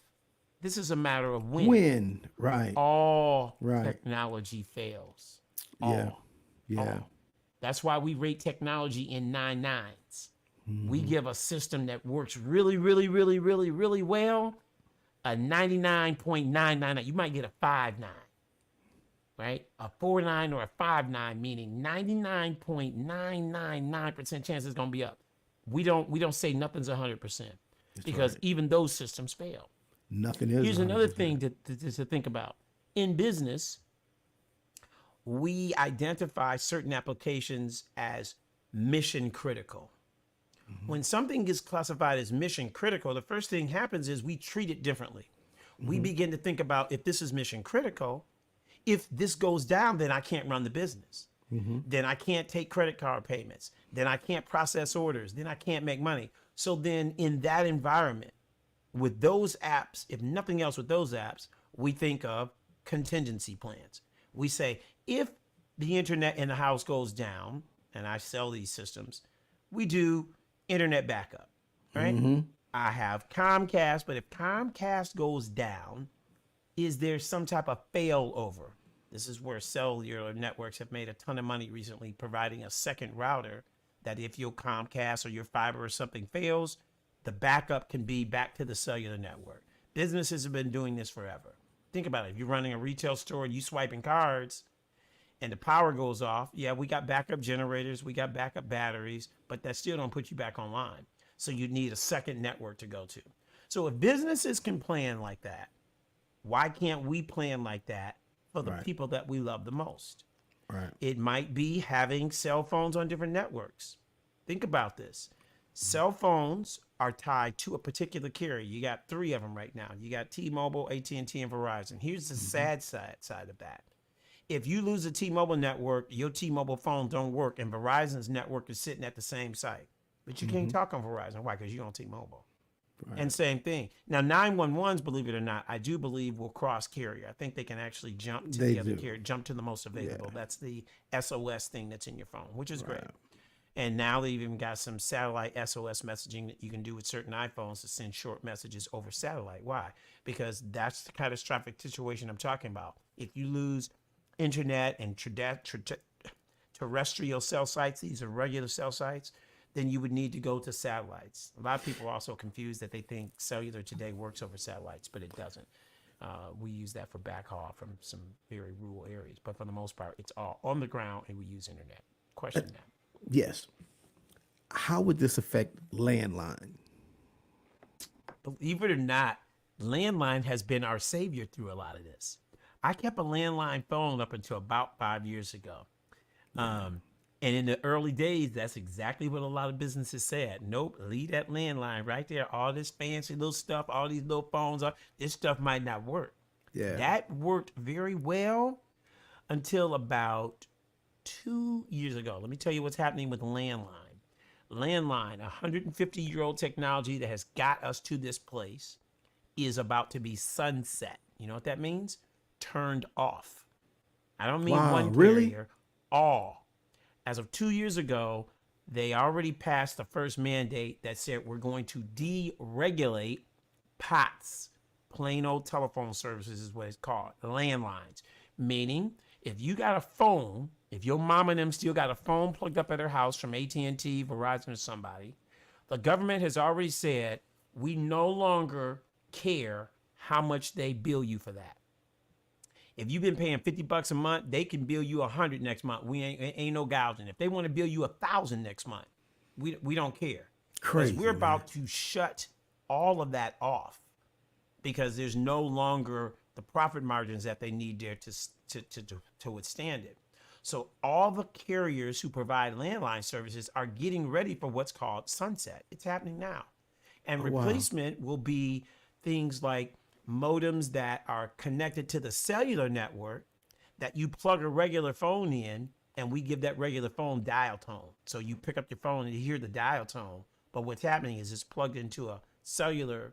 this is a matter of when. When, right. All Right. technology fails. Yeah. All. Yeah. All. That's why we rate technology in 9 nines. We give a system that works really, really, really, really, really well a 99.999. You might get a 5.9, right? A 4.9 or a 5.9, meaning 99.999% chance it's gonna be up. We don't say nothing's 100% because right. even those systems fail. Nothing is. Here's another 100%. thing to think about. In business, we identify certain applications as mission critical. When something gets classified as mission critical, the first thing happens is we treat it differently. We begin to think about, if this is mission critical, if this goes down, then I can't run the business. Then I can't take credit card payments. Then I can't process orders. Then I can't make money. So then in that environment, with those apps, if nothing else with those apps, we think of contingency plans. We say, if the internet in the house goes down, and I sell these systems, we do internet backup, right? I have Comcast, but if Comcast goes down, is there some type of failover? This is where cellular networks have made a ton of money recently, providing a second router that if your Comcast or your fiber or something fails, the backup can be back to the cellular network. Businesses have been doing this forever. Think about it. If you're running a retail store and you swiping cards and the power goes off, yeah, we got backup generators, we got backup batteries, but that still don't put you back online. So you need a second network to go to. So if businesses can plan like that, why can't we plan like that for the Right. people that we love the most? Right. It might be having cell phones on different networks. Think about this. Cell phones are tied to a particular carrier. You got 3 of them right now. You got T-Mobile, AT&T, and Verizon. Here's the sad side of that. If you lose a T-Mobile network, your T-Mobile phone don't work, and Verizon's network is sitting at the same site. But you can't talk on Verizon. Why? Because you're on T-Mobile. Right. And same thing. Now, 911s, believe it or not, I do believe will cross carrier. I think they can actually jump to They the other do. carrier, jump to the most available. That's the SOS thing that's in your phone, which is great. Right. And now they've even got some satellite SOS messaging that you can do with certain iPhones to send short messages over satellite. Why? Because that's the catastrophic situation I'm talking about. If you lose internet and terrestrial cell sites, these are regular cell sites, then you would need to go to satellites. A lot of people are also confused that they think cellular today works over satellites, but it doesn't. We use that for backhaul from some very rural areas, but for the most part, it's all on the ground and we use internet. Question now. Yes. How would this affect landline? Believe it or not, landline has been our savior through a lot of this. I kept a landline phone up until about 5 years ago. And in the early days, that's exactly what a lot of businesses said. Nope, leave that landline right there. All this fancy little stuff, all these little phones, this stuff might not work. Yeah. That worked very well until about 2 years ago. Let me tell you what's happening with landline. Landline, 150-year-old technology that has got us to this place, is about to be sunset. You know what that means? Turned off. I don't mean Wow, one really? carrier, all. As of 2 years ago, they already passed the first mandate that said we're going to deregulate POTS, plain old telephone services is what it's called, landlines. Meaning, if you got a phone, if your mom and them still got a phone plugged up at her house from AT&T, Verizon, or somebody, the government has already said we no longer care how much they bill you for that. If you've been paying $50 a month, they can bill you $100 next month. We ain't no gouging. If they want to bill you $1,000 next month, we don't care. Crazy, Because we're about to shut all of that off because there's no longer the profit margins that they need there to withstand it. So all the carriers who provide landline services are getting ready for what's called sunset. It's happening now. And wow. replacement will be things like modems that are connected to the cellular network that you plug a regular phone in and we give that regular phone dial tone. So you pick up your phone and you hear the dial tone. But what's happening is it's plugged into a cellular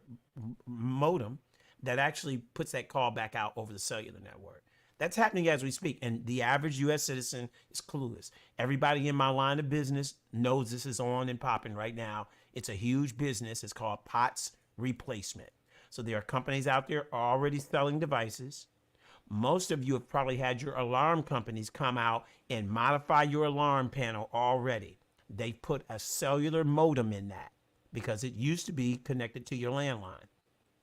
modem that actually puts that call back out over the cellular network. That's happening as we speak. And the average U.S. citizen is clueless. Everybody in my line of business knows this is on and popping right now. It's a huge business. It's called POTS replacement. So there are companies out there already selling devices. Most of you have probably had your alarm companies come out and modify your alarm panel already. They put a cellular modem in that because it used to be connected to your landline.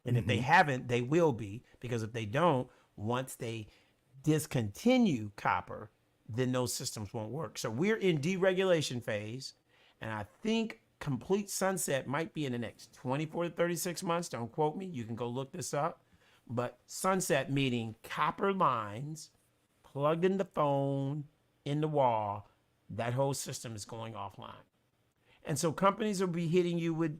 And if they haven't, they will be, because if they don't, once they discontinue copper, then those systems won't work. So we're in deregulation phase, and I think complete sunset might be in the next 24 to 36 months. Don't quote me. You can go look this up. But sunset meaning copper lines plugged in the phone, in the wall, that whole system is going offline. And so companies will be hitting you with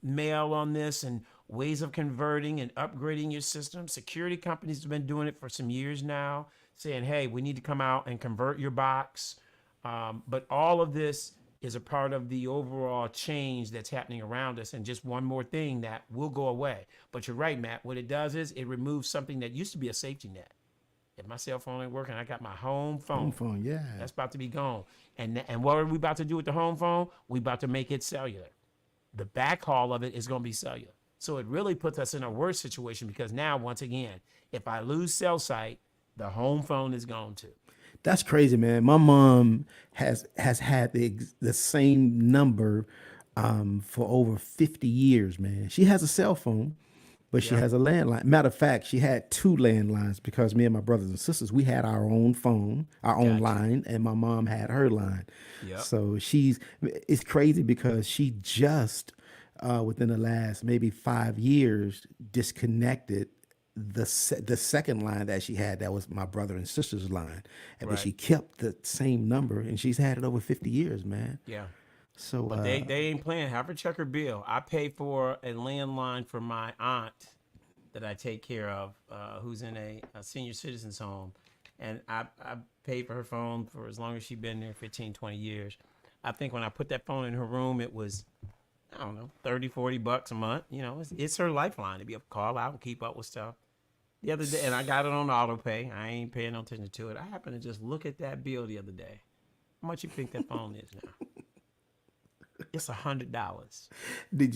mail on this and ways of converting and upgrading your system. Security companies have been doing it for some years now, saying, hey, we need to come out and convert your box. But all of this is a part of the overall change that's happening around us. And just one more thing that will go away. But you're right, Matt. What it does is it removes something that used to be a safety net. If my cell phone ain't working, I got my home phone. Home phone, yeah. That's about to be gone. And what are we about to do with the home phone? We about to make it cellular. The backhaul of it is going to be cellular. So it really puts us in a worse situation, because now, once again, if I lose cell site, the home phone is gone too. That's crazy, man. My mom has had the same number for over 50 years, man. She has a cell phone, but she has a landline. Matter of fact, she had two landlines because me and my brothers and sisters, we had our own phone, our own line, and my mom had her line. Yep. So it's crazy because she just within the last maybe 5 years disconnected the second line that she had, that was my brother and sister's line, and but she kept the same number, and she's had it over 50 years, man. Yeah. So But they ain't playing. Have her check her bill. I pay for a landline for my aunt that I take care of, who's in a senior citizens home. And I paid for her phone for as long as she's been there, 15, 20 years. I think when I put that phone in her room, it was, I don't know, $30-$40 a month. You know, it's her lifeline to be able to call out and keep up with stuff. The other day, and I got it on auto pay. I ain't paying no attention to it. I happened to just look at that bill the other day. How much you think that phone is now? It's $100. Did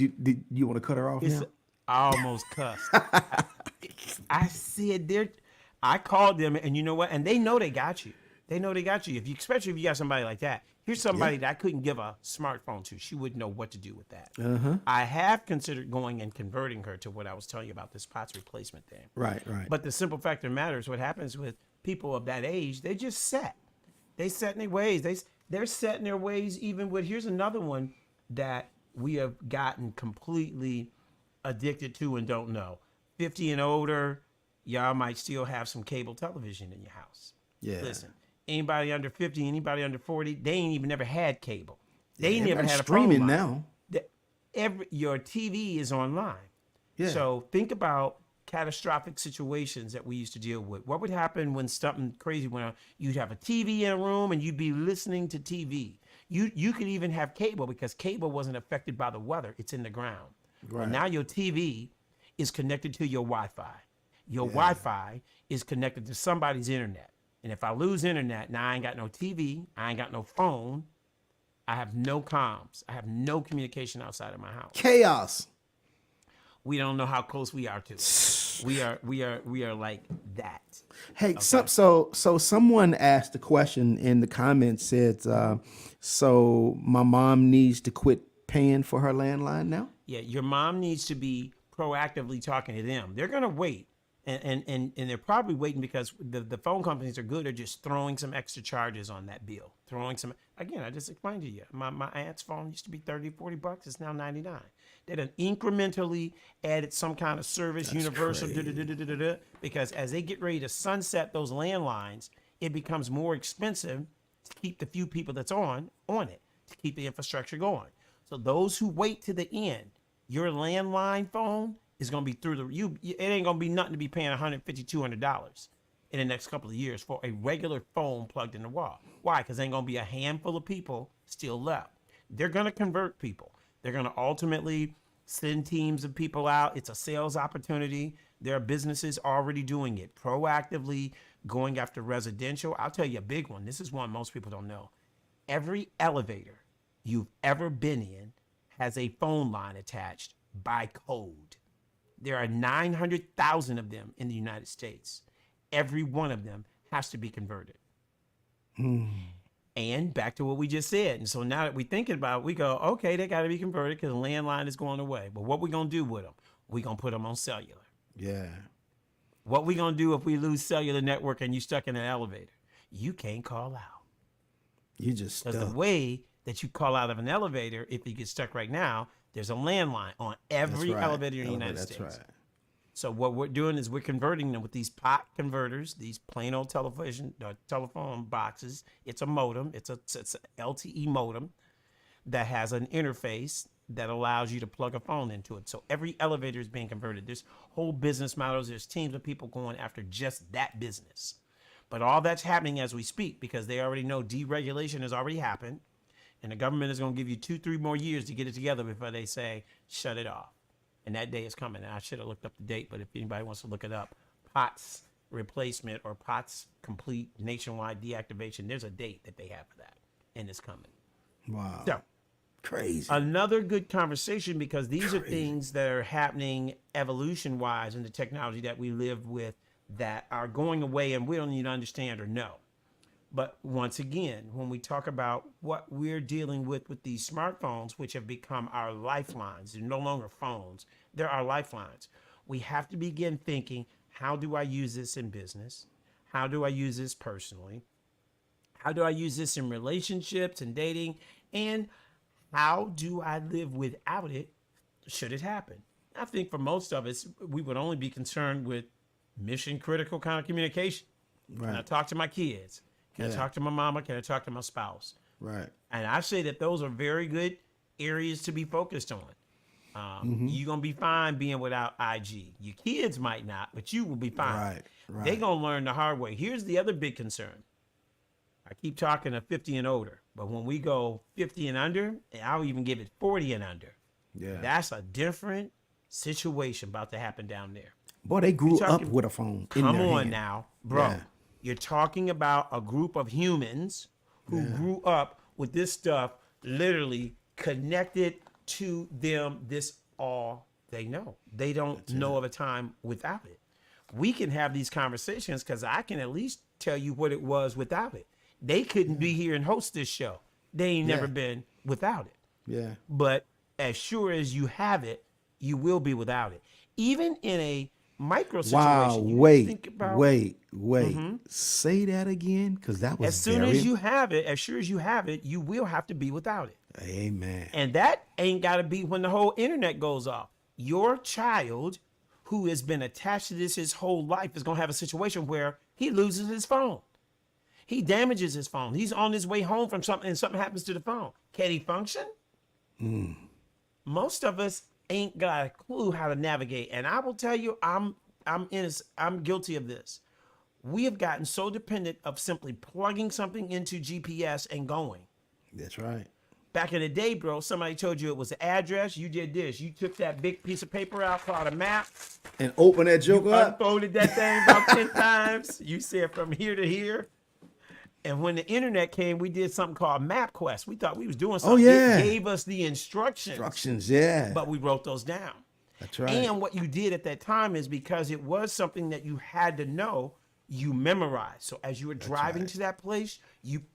you want to cut her off now? I almost cussed. I said I called them, and you know what? And they know they got you. They know they got you. Especially if you got somebody like that. Here's somebody that I couldn't give a smartphone to. She wouldn't know what to do with that. I have considered going and converting her to what I was telling you about, this POTS replacement thing. Right. But the simple fact of the matter is, what happens with people of that age, they just set. They set in their ways. They're set in their ways even with, here's another one that we have gotten completely addicted to and don't know. 50 and older, y'all might still have some cable television in your house. Yeah. Listen, anybody under 50, anybody under 40, they ain't even never had cable. They never had a streaming phone line. now. Your TV is online. Yeah. So think about catastrophic situations that we used to deal with. What would happen when something crazy went on? You'd have a TV in a room and you'd be listening to TV. You could even have cable, because cable wasn't affected by the weather. It's in the ground. Right. Well, now your TV is connected to your Wi-Fi. Your Wi-Fi is connected to somebody's internet. And if I lose internet, now I ain't got no TV, I ain't got no phone, I have no comms, I have no communication outside of my house. Chaos. We don't know how close we are to it. We are like that. Hey, so someone asked a question in the comments, said, so my mom needs to quit paying for her landline now? Yeah, your mom needs to be proactively talking to them. They're gonna wait. And they're probably waiting because the phone companies are good at just throwing some extra charges on that bill. Again, I just explained to you. My aunt's phone used to be $30-$40. It's now $99. They done incrementally added some kind of service, universal, because as they get ready to sunset those landlines, it becomes more expensive to keep the few people that's on it, to keep the infrastructure going. So those who wait to the end, your landline phone is going to be through it ain't going to be nothing to be paying $150, $200 in the next couple of years for a regular phone plugged in the wall. Why? Because ain't going to be a handful of people still left. They're going to convert people. They're going to ultimately send teams of people out. It's a sales opportunity. There are businesses already doing it, proactively going after residential. I'll tell you a big one. This is one most people don't know. Every elevator you've ever been in has a phone line attached by code. There are 900,000 of them in the United States. Every one of them has to be converted. And back to what we just said. And so now that we're thinking about it, we go, okay, they got to be converted because the landline is going away. But what we going to do with them? We're going to put them on cellular. Yeah. What we going to do if we lose cellular network and you're stuck in an elevator? You can't call out. You just Because stuck. the way that you call out of an elevator, if you get stuck right now, there's a landline on every That's right. elevator in the United That's States. right. So what we're doing is we're converting them with these pot converters, these plain old telephone boxes. It's a modem. It's a LTE modem that has an interface that allows you to plug a phone into it. So every elevator is being converted. There's whole business models. There's teams of people going after just that business. But all that's happening as we speak because they already know deregulation has already happened. And the government is going to give you 2-3 more years to get it together before they say, shut it off. And that day is coming. And I should have looked up the date, but if anybody wants to look it up, POTS replacement or POTS complete nationwide deactivation, there's a date that they have for that. And it's coming. Wow. So Crazy. another good conversation because these are things that are happening evolution-wise in the technology that we live with that are going away and we don't need to understand or know. But once again, when we talk about what we're dealing with these smartphones, which have become our lifelines, they're no longer phones, they're our lifelines. We have to begin thinking, how do I use this in business? How do I use this personally? How do I use this in relationships and dating? And how do I live without it should it happen? I think for most of us, we would only be concerned with mission critical kind of communication. Can I Right. talk to my kids? Can I Yeah. talk to my mama? Can I talk to my spouse? Right. And I say that those are very good areas to be focused on. You're going to be fine being without IG. Your kids might not, but you will be fine. Right. Right. They're going to learn the hard way. Here's the other big concern. I keep talking to 50 and older, but when we go 50 and under, and I'll even give it 40 and under, Yeah. that's a different situation about to happen down there. Boy, they grew up talking- with a phone. Come in their on hand. now, bro. Yeah. You're talking about a group of humans who grew up with this stuff literally connected to them. This all they know. They don't know of a time without it. We can have these conversations because I can at least tell you what it was without it. They couldn't be here and host this show. They ain't never Yeah. been without it. Yeah. But as sure as you have it, you will be without it. Even in a micro situation. Wow. you Wait. think about- Wait. Say that again, because that was As soon very. as you have it, as sure as you have it, you will have to be without it. Amen. And that ain't got to be when the whole internet goes off. Your child who has been attached to this his whole life is going to have a situation where he loses his phone. He damages his phone. He's on his way home from something and something happens to the phone. Can he function? Most of us ain't got a clue how to navigate. And I will tell you, I'm guilty of this. We have gotten so dependent of simply plugging something into GPS and going. That's right. Back in the day, bro, somebody told you it was the address. You did this. You took that big piece of paper out called a map, And open that joker up. unfolded that thing about 10 times. You said from here to here. And when the internet came, we did something called MapQuest. We thought we was doing something. yeah. It gave us the instructions, Instructions. Yeah. but we wrote those down. That's right. And what you did at that time is because it was something that you had to know, you memorized. So as you were driving to that place,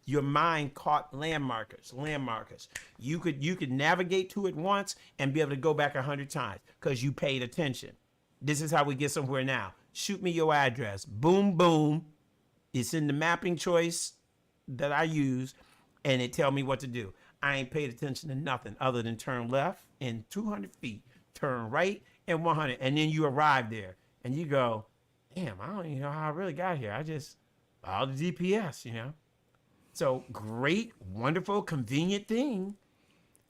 your mind caught landmarkers. You could navigate to it once and be able to go back 100 times because you paid attention. This is how we get somewhere now. Shoot me your address. Boom, boom. It's in the mapping choice that I use, and it tell me what to do. I ain't paid attention to nothing other than turn left in 200 feet, turn right in 100, and then you arrive there, and you go, damn, I don't even know how I really got here. I just followed the GPS, So great, wonderful, convenient thing.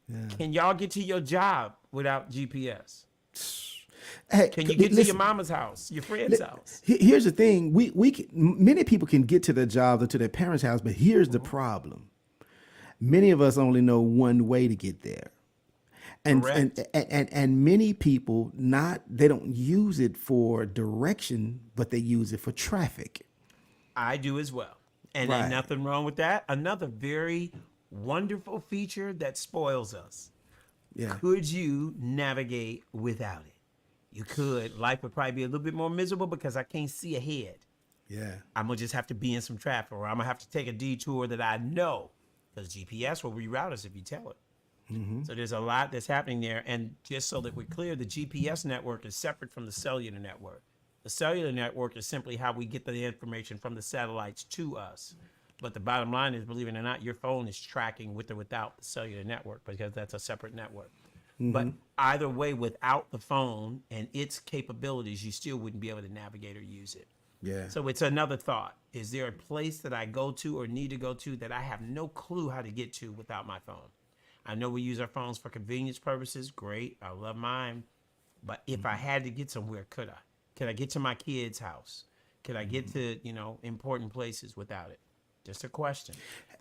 Yeah. Can y'all get to your job without GPS? Hey, Can you get to listen, your mama's house, your friend's house? Here's the thing: we can, many people can get to their jobs or to their parents' house, but here's the problem: many of us only know one way to get there, and Correct. and many people they don't use it for direction, but they use it for traffic. I do as well. And Right. ain't nothing wrong with that. Another very wonderful feature that spoils us. Yeah. Could you navigate without it? You could. Life would probably be a little bit more miserable because I can't see ahead. Yeah. I'm gonna just have to be in some traffic, or I'm gonna have to take a detour that I know, because GPS will reroute us if you tell it. So there's a lot that's happening there. And just so that we're clear, the GPS network is separate from the cellular network. The cellular network is simply how we get the information from the satellites to us. But the bottom line is, believe it or not, your phone is tracking with or without the cellular network, because that's a separate network. But either way, without the phone and its capabilities, you still wouldn't be able to navigate or use it. Yeah. So it's another thought. Is there a place that I go to or need to go to that I have no clue how to get to without my phone? I know we use our phones for convenience purposes. Great. I love mine. But if I had to get somewhere, could I? Could I get to my kid's house? Could I get to, important places without it? Just a question.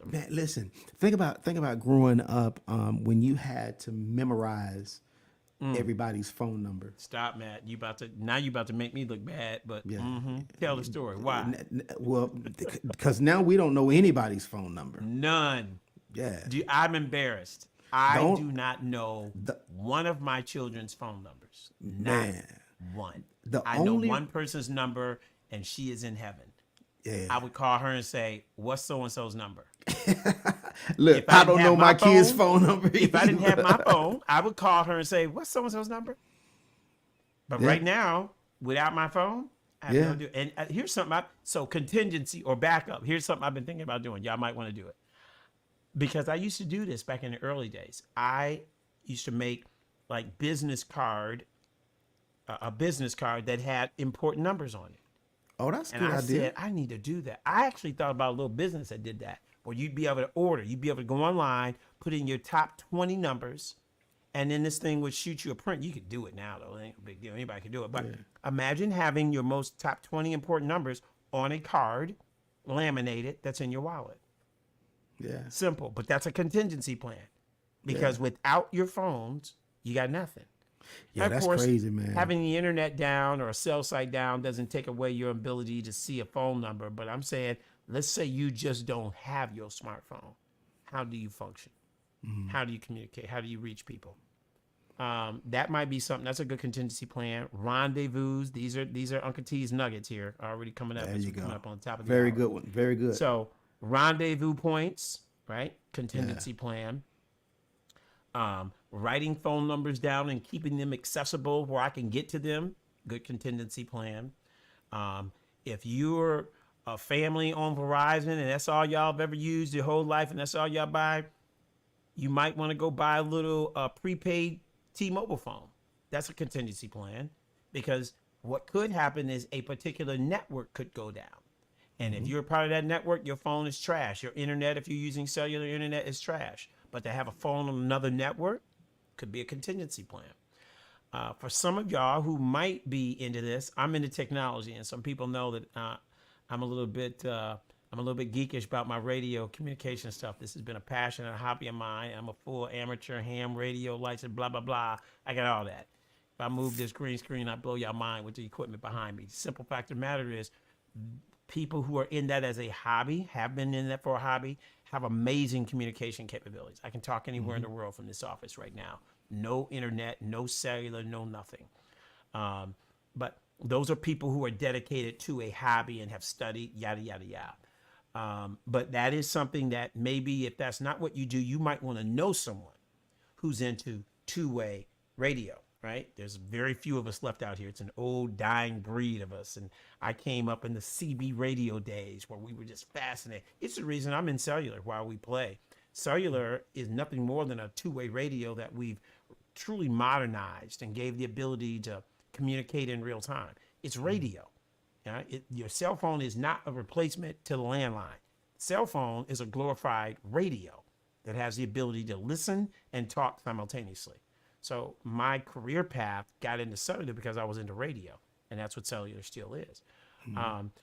Man, listen. Think about growing up when you had to memorize everybody's phone number. Stop, Matt. You about to make me look bad, but Yeah. tell the story. Why? Well, because now we don't know anybody's phone number. None. Yeah. I'm embarrassed. I Don't- do not know one of my children's phone numbers. Not Man. one. The I know only- one person's number, and she is in heaven. Yeah. I would call her and say, "What's so and so's number?" Look, if I I don't didn't know have my my kid's phone- phone number. If I didn't have either. my phone, I would call her and say, "What's so and so's number?" But Yeah. right now, without my phone, I have Yeah. no idea. And here's something. So contingency or backup. Here's something I've been thinking about doing. Y'all might want to do it, because I used to do this back in the early days. I used to make like a business card that had important numbers on it. Oh, that's a And good I idea. said, I need to do that. I actually thought about a little business that did that, where you'd be able to order. You'd be able to go online, put in your top 20 numbers, and then this thing would shoot you a print. You could do it now, though. It ain't a big deal. Anybody can do it. But imagine having your most top 20 important numbers on a card, laminated, that's in your wallet. Yeah. Simple, but that's a contingency plan, because without your phones, you got nothing. Yeah, Of that's course, crazy, man. Having the internet down or a cell site down doesn't take away your ability to see a phone number. But I'm saying, let's say you just don't have your smartphone. How do you function? How do you communicate? How do you reach people? That might be something. That's a good contingency plan. Rendezvous. These are Uncle T's nuggets here, already coming up. There as you we're go. coming up on the top of the Very hour. good one. Very good. So rendezvous points, right? Contingency plan. Writing phone numbers down and keeping them accessible where I can get to them. Good contingency plan. If you're a family on Verizon and that's all y'all have ever used your whole life and that's all y'all buy, you might want to go buy a little prepaid T-Mobile phone. That's a contingency plan, because what could happen is a particular network could go down. And if you're a part of that network, your phone is trash. Your internet, if you're using cellular internet, is trash. But to have a phone on another network could be a contingency plan. For some of y'all who might be into this, I'm into technology, and some people know that I'm a little bit geekish about my radio communication stuff. This has been a passion and a hobby of mine. I'm a full amateur ham radio license, blah blah blah. I got all that. If I move this green screen, I blow y'all mind with the equipment behind me. The simple fact of the matter is, people who are in that as a hobby, have been in that for a hobby, have amazing communication capabilities. I can talk anywhere in the world from this office right now. No internet, no cellular, no nothing. But those are people who are dedicated to a hobby and have studied, yada, yada, yada. But that is something that maybe if that's not what you do, you might want to know someone who's into two-way radio. Right? There's very few of us left out here. It's an old dying breed of us. And I came up in the CB radio days where we were just fascinated. It's the reason I'm in cellular while we play. Cellular is nothing more than a two-way radio that we've truly modernized and gave the ability to communicate in real time. It's radio. Your cell phone is not a replacement to the landline. Cell phone is a glorified radio that has the ability to listen and talk simultaneously. So my career path got into cellular because I was into radio, and that's what cellular still is.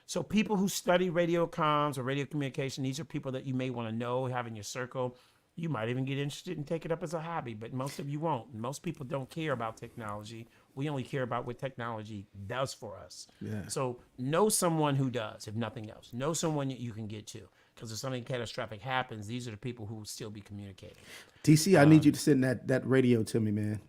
So people who study radio comms or radio communication, these are people that you may want to know, have in your circle. You might even get interested and take it up as a hobby, but most of you won't. Most people don't care about technology. We only care about what technology does for us. Yeah. So know someone who does, if nothing else. Know someone that you can get to. Because if something catastrophic happens, these are the people who will still be communicating. TC, I need you to send that radio to me, man.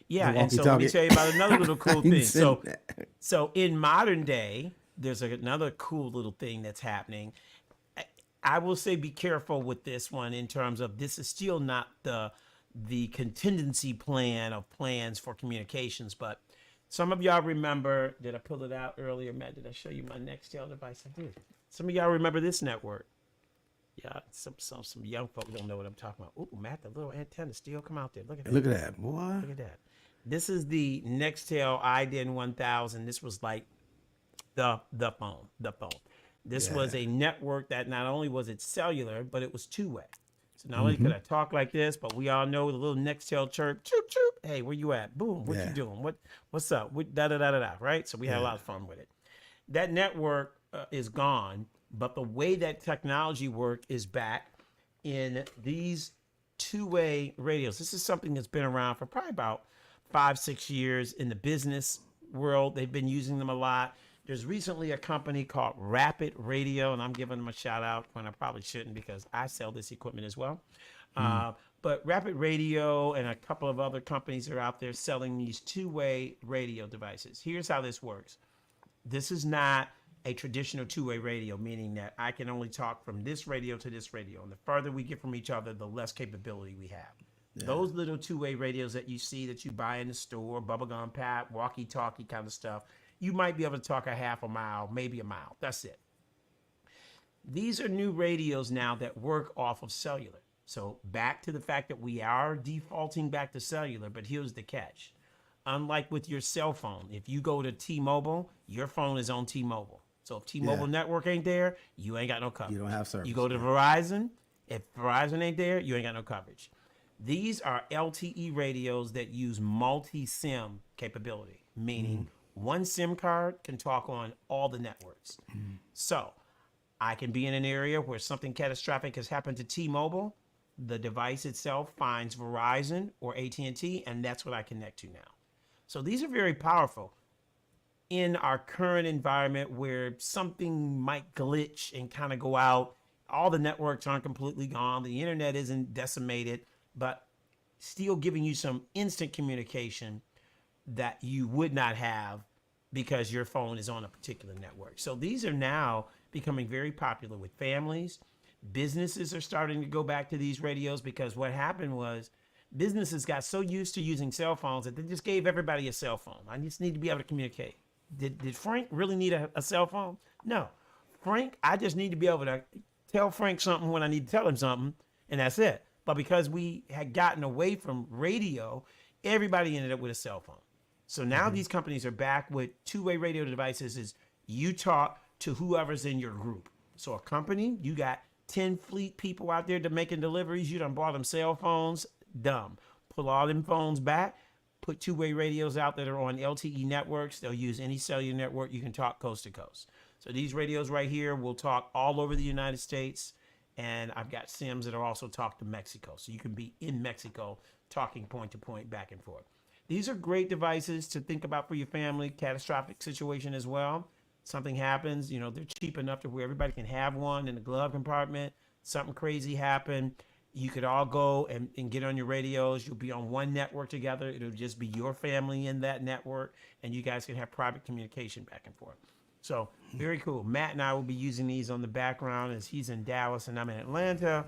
Yeah, The and so let me walkie-talkie. tell you about another little cool I need thing. to send that. So in modern day, there's another cool little thing that's happening. I will say be careful with this one in terms of this is still not the contingency plan of plans for communications, but some of y'all remember, did I pull it out earlier, Matt? Did I show you my Nextel device? I did. Some of y'all remember this network. Yeah, some young folk don't know what I'm talking about. Ooh, Matt, the little antenna still come out there. Look at that. Look at that, boy. Look at that. This is the Nextel iDen 1000. This was like the phone. This was a network that not only was it cellular, but it was two-way. So not only could I talk like this, but we all know the little Nextel chirp, choop choop. Hey, where you at? Boom. What you doing? What's up? Da da da da da. Right. So we had a lot of fun with it. That network is gone, but the way that technology worked is back in these two-way radios. This is something that's been around for probably about 5-6 years in the business world. They've been using them a lot. There's recently a company called Rapid Radio, and I'm giving them a shout out when I probably shouldn't because I sell this equipment as well. But Rapid Radio and a couple of other companies are out there selling these two-way radio devices. Here's how this works. This is not a traditional two-way radio, meaning that I can only talk from this radio to this radio. And the further we get from each other, the less capability we have. Those little two-way radios that you see that you buy in the store, bubblegum pap, walkie-talkie kind of stuff, you might be able to talk a half a mile, maybe a mile. That's it. These are new radios now that work off of cellular. So back to the fact that we are defaulting back to cellular, but here's the catch. Unlike with your cell phone, if you go to T-Mobile, your phone is on T-Mobile. So if T-Mobile network ain't there, you ain't got no coverage. You don't have service. You go to Verizon, if Verizon ain't there, you ain't got no coverage. These are LTE radios that use multi-SIM capability, meaning one SIM card can talk on all the networks. So I can be in an area where something catastrophic has happened to T-Mobile. The device itself finds Verizon or AT&T, and that's what I connect to now. So these are very powerful. In our current environment where something might glitch and kind of go out, all the networks aren't completely gone, the internet isn't decimated, but still giving you some instant communication that you would not have because your phone is on a particular network. So these are now becoming very popular with families. Businesses are starting to go back to these radios because what happened was businesses got so used to using cell phones that they just gave everybody a cell phone. I just need to be able to communicate. Did Frank really need a cell phone? No. Frank, I just need to be able to tell Frank something when I need to tell him something, and that's it. But because we had gotten away from radio, everybody ended up with a cell phone. So now these companies are back with two-way radio devices is you talk to whoever's in your group. So a company, you got 10 fleet people out there to making deliveries. You done bought them cell phones. Dumb. Pull all them phones back. Put two-way radios out that are on LTE networks. They'll use any cellular network. You can talk coast to coast. So these radios right here will talk all over the United States. And I've got SIMs that are also talk to Mexico. So you can be in Mexico talking point to point, back and forth. These are great devices to think about for your family, catastrophic situation as well. Something happens, you know, they're cheap enough to where everybody can have one in the glove compartment. Something crazy happened. You could all go and get on your radios. You'll be on one network together. It'll just be your family in that network, and you guys can have private communication back and forth. So very cool. Matt and I will be using these on the background as he's in Dallas and I'm in Atlanta.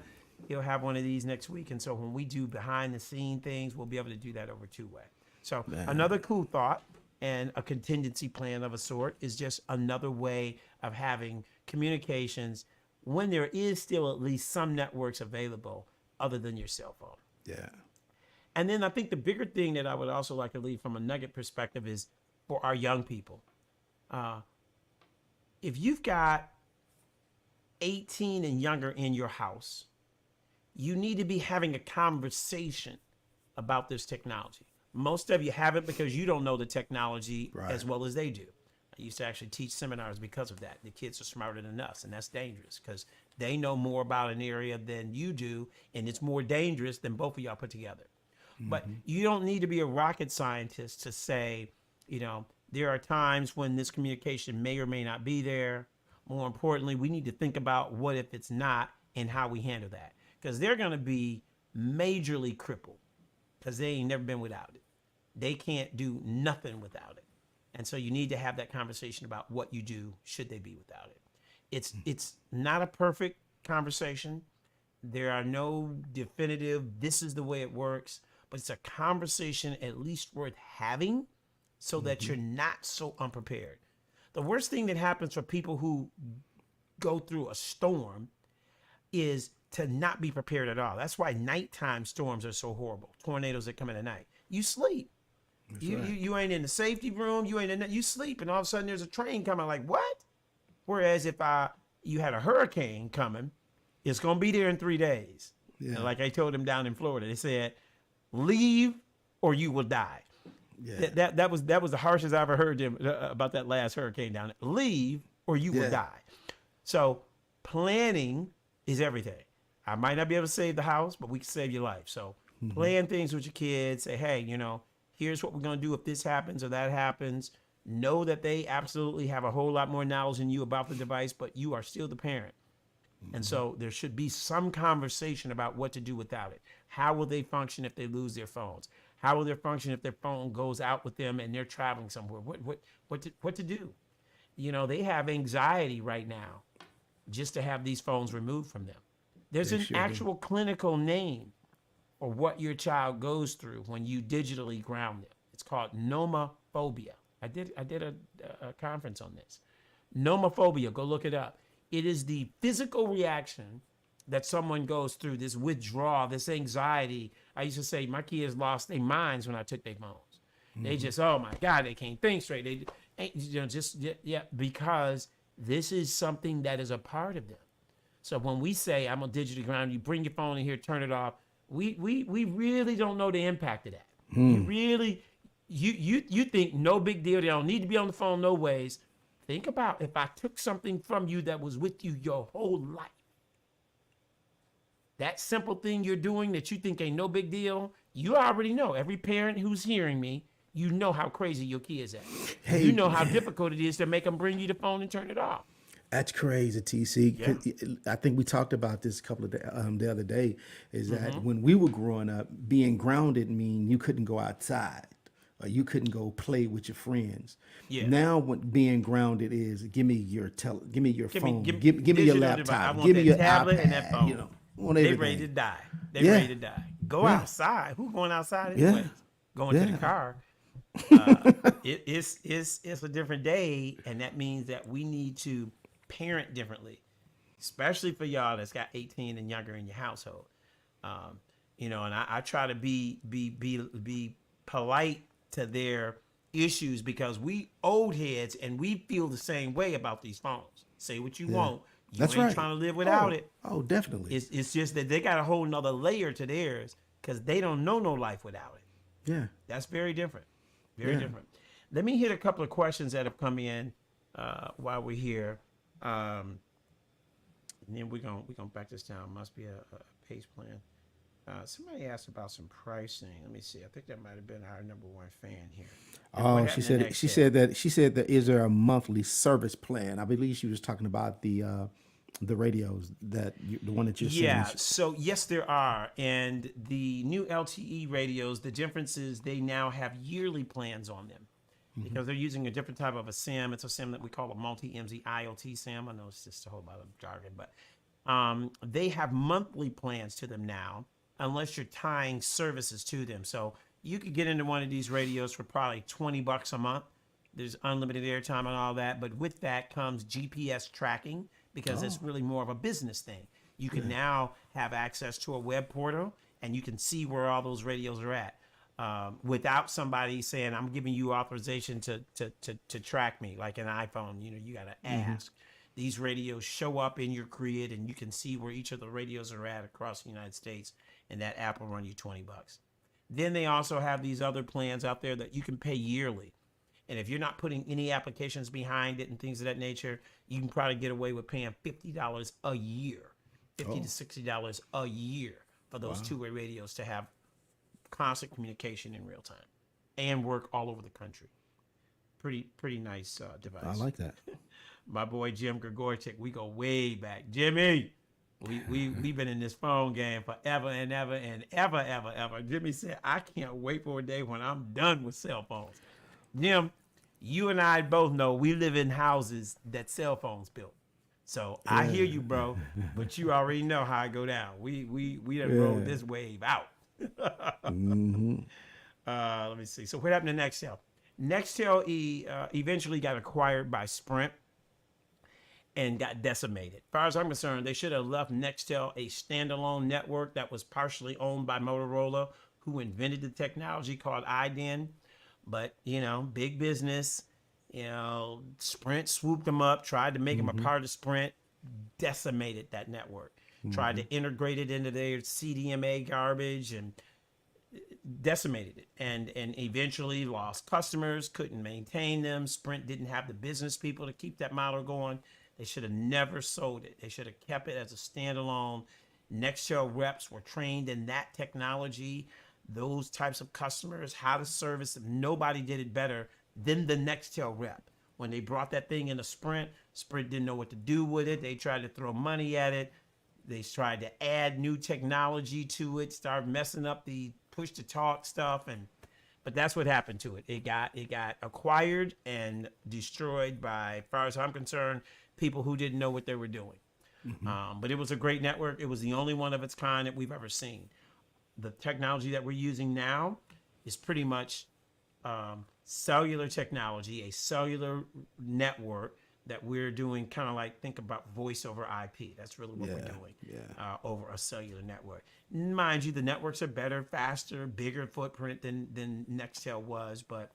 He'll have one of these next week. And so when we do behind the scene things, we'll be able to do that over two-way. So another cool thought and a contingency plan of a sort is just another way of having communications when there is still at least some networks available other than your cell phone. Yeah. And then I think the bigger thing that I would also like to leave from a nugget perspective is for our young people. If you've got 18 and younger in your house, you need to be having a conversation about this technology. Most of you haven't because you don't know the technology as well as they do. I used to actually teach seminars because of that. The kids are smarter than us, and that's dangerous because they know more about an area than you do, and it's more dangerous than both of y'all put together. But you don't need to be a rocket scientist to say, you know, there are times when this communication may or may not be there. more importantly, we need to think about what if it's not and how we handle that. Because they're going to be majorly crippled because they ain't never been without it. They can't do nothing without it. And so you need to have that conversation about what you do should they be without it. It's not a perfect conversation. There are no definitive, this is the way it works, but it's a conversation at least worth having so that you're not so unprepared. The worst thing that happens for people who go through a storm is to not be prepared at all. That's why nighttime storms are so horrible. Tornadoes that come in at night. You sleep. You ain't in the safety room. You ain't in that. You sleep, and all of a sudden there's a train coming. Like what? Whereas if you had a hurricane coming, it's gonna be there in 3 days. Yeah. And like I told them down in Florida, they said, "Leave or you will die." Yeah. That was the harshest I ever heard them about that last hurricane down there. Leave or you will die. So planning is everything. I might not be able to save the house, but we can save your life. So plan things with your kids. Say, hey, here's what we're going to do if this happens or that happens. Know that they absolutely have a whole lot more knowledge than you about the device, but you are still the parent. And so there should be some conversation about what to do without it. How will they function if they lose their phones? How will they function if their phone goes out with them and they're traveling somewhere? What to do? They have anxiety right now just to have these phones removed from them. There's an actual clinical name for what your child goes through when you digitally ground them. It's called nomophobia. I did a conference on this. Nomophobia, go look it up. It is the physical reaction that someone goes through, this withdrawal, this anxiety. I used to say my kids lost their minds when I took their phones. They just, oh my God, they can't think straight. They because this is something that is a part of them. So when we say I'm on digitally ground, you bring your phone in here, turn it off. We really don't know the impact of that. You really, you think no big deal. They don't need to be on the phone, no ways. Think about if I took something from you that was with you your whole life. That simple thing you're doing that you think ain't no big deal, you already know. Every parent who's hearing me, you know how crazy your kids are. Hey, you know how difficult it is to make them bring you the phone and turn it off. That's crazy, TC. Yeah. I think we talked about this a couple of the other day. Is that when we were growing up, being grounded mean you couldn't go outside or you couldn't go play with your friends. Yeah. Now, what being grounded is, give me your phone, give me your laptop, give me your tablet iPad, and that phone. They ready to die. They ready to die. Go outside. Who's going outside anyway? Going to the car. It's a different day, and that means that we need to parent differently, especially for y'all that's got 18 and younger in your household. And I try to be polite to their issues because we old heads and we feel the same way about these phones. Say what you want. You ain't trying to live without it. Oh, definitely. It's just that they got a whole nother layer to theirs because they don't know no life without it. Yeah. That's very different. Very different. Let me hit a couple of questions that have come in while we're here. And then we're gonna back this down. Must be a pace plan. Somebody asked about some pricing. Let me see. I think that might have been our number one fan here. Oh, she said that is there a monthly service plan? I believe she was talking about the radios the one that you're saying. Yeah. So yes, there are, and the new LTE radios. The difference is they now have yearly plans on them. Because they're using a different type of a SIM. It's a SIM that we call a multi-MZ IoT SIM. I know it's just a whole lot of jargon, but they have monthly plans to them now, unless you're tying services to them. So you could get into one of these radios for probably $20 a month. There's unlimited airtime and all that, but with that comes GPS tracking because it's really more of a business thing. You can now have access to a web portal and you can see where all those radios are at. Without somebody saying, I'm giving you authorization to track me, like an iPhone, you got to ask. These radios show up in your grid and you can see where each of the radios are at across the United States, and that app will run you $20. Then they also have these other plans out there that you can pay yearly. And if you're not putting any applications behind it and things of that nature, you can probably get away with paying $50 a year, $50 to $60 a year for those two-way radios to have constant communication in real time and work all over the country. Pretty nice device. I like that. my boy Jim Gregorczyk. We go way back. Jimmy, we've been in this phone game forever and ever and ever. Jimmy said, I can't wait for a day when I'm done with cell phones. Jim, you and I both know we live in houses that cell phones built. So I hear you, bro, but you already know how I go down. We done rolled this wave out. Let me see. So what happened to Nextel? Nextel eventually got acquired by Sprint and got decimated. As far as I'm concerned, they should have left Nextel a standalone network that was partially owned by Motorola, who invented the technology called iDEN. But, big business, Sprint swooped them up, tried to make them a part of Sprint, decimated that network, tried to integrate it into their CDMA garbage and decimated it, and eventually lost customers, couldn't maintain them. Sprint didn't have the business people to keep that model going. They should have never sold it. They should have kept it as a standalone. Nextel reps were trained in that technology, those types of customers, how to service them. Nobody did it better than the Nextel rep. When they brought that thing into Sprint, Sprint didn't know what to do with it. They tried to throw money at it. They tried to add new technology to it, start messing up the push to talk stuff, but that's what happened to it. It got acquired and destroyed by, as far as I'm concerned, people who didn't know what they were doing. But it was a great network. It was the only one of its kind that we've ever seen. The technology that we're using now is pretty much cellular technology, a cellular network that we're doing, kind of like, think about voice over IP. That's really what we're doing over a cellular network. Mind you, the networks are better, faster, bigger footprint than Nextel was, but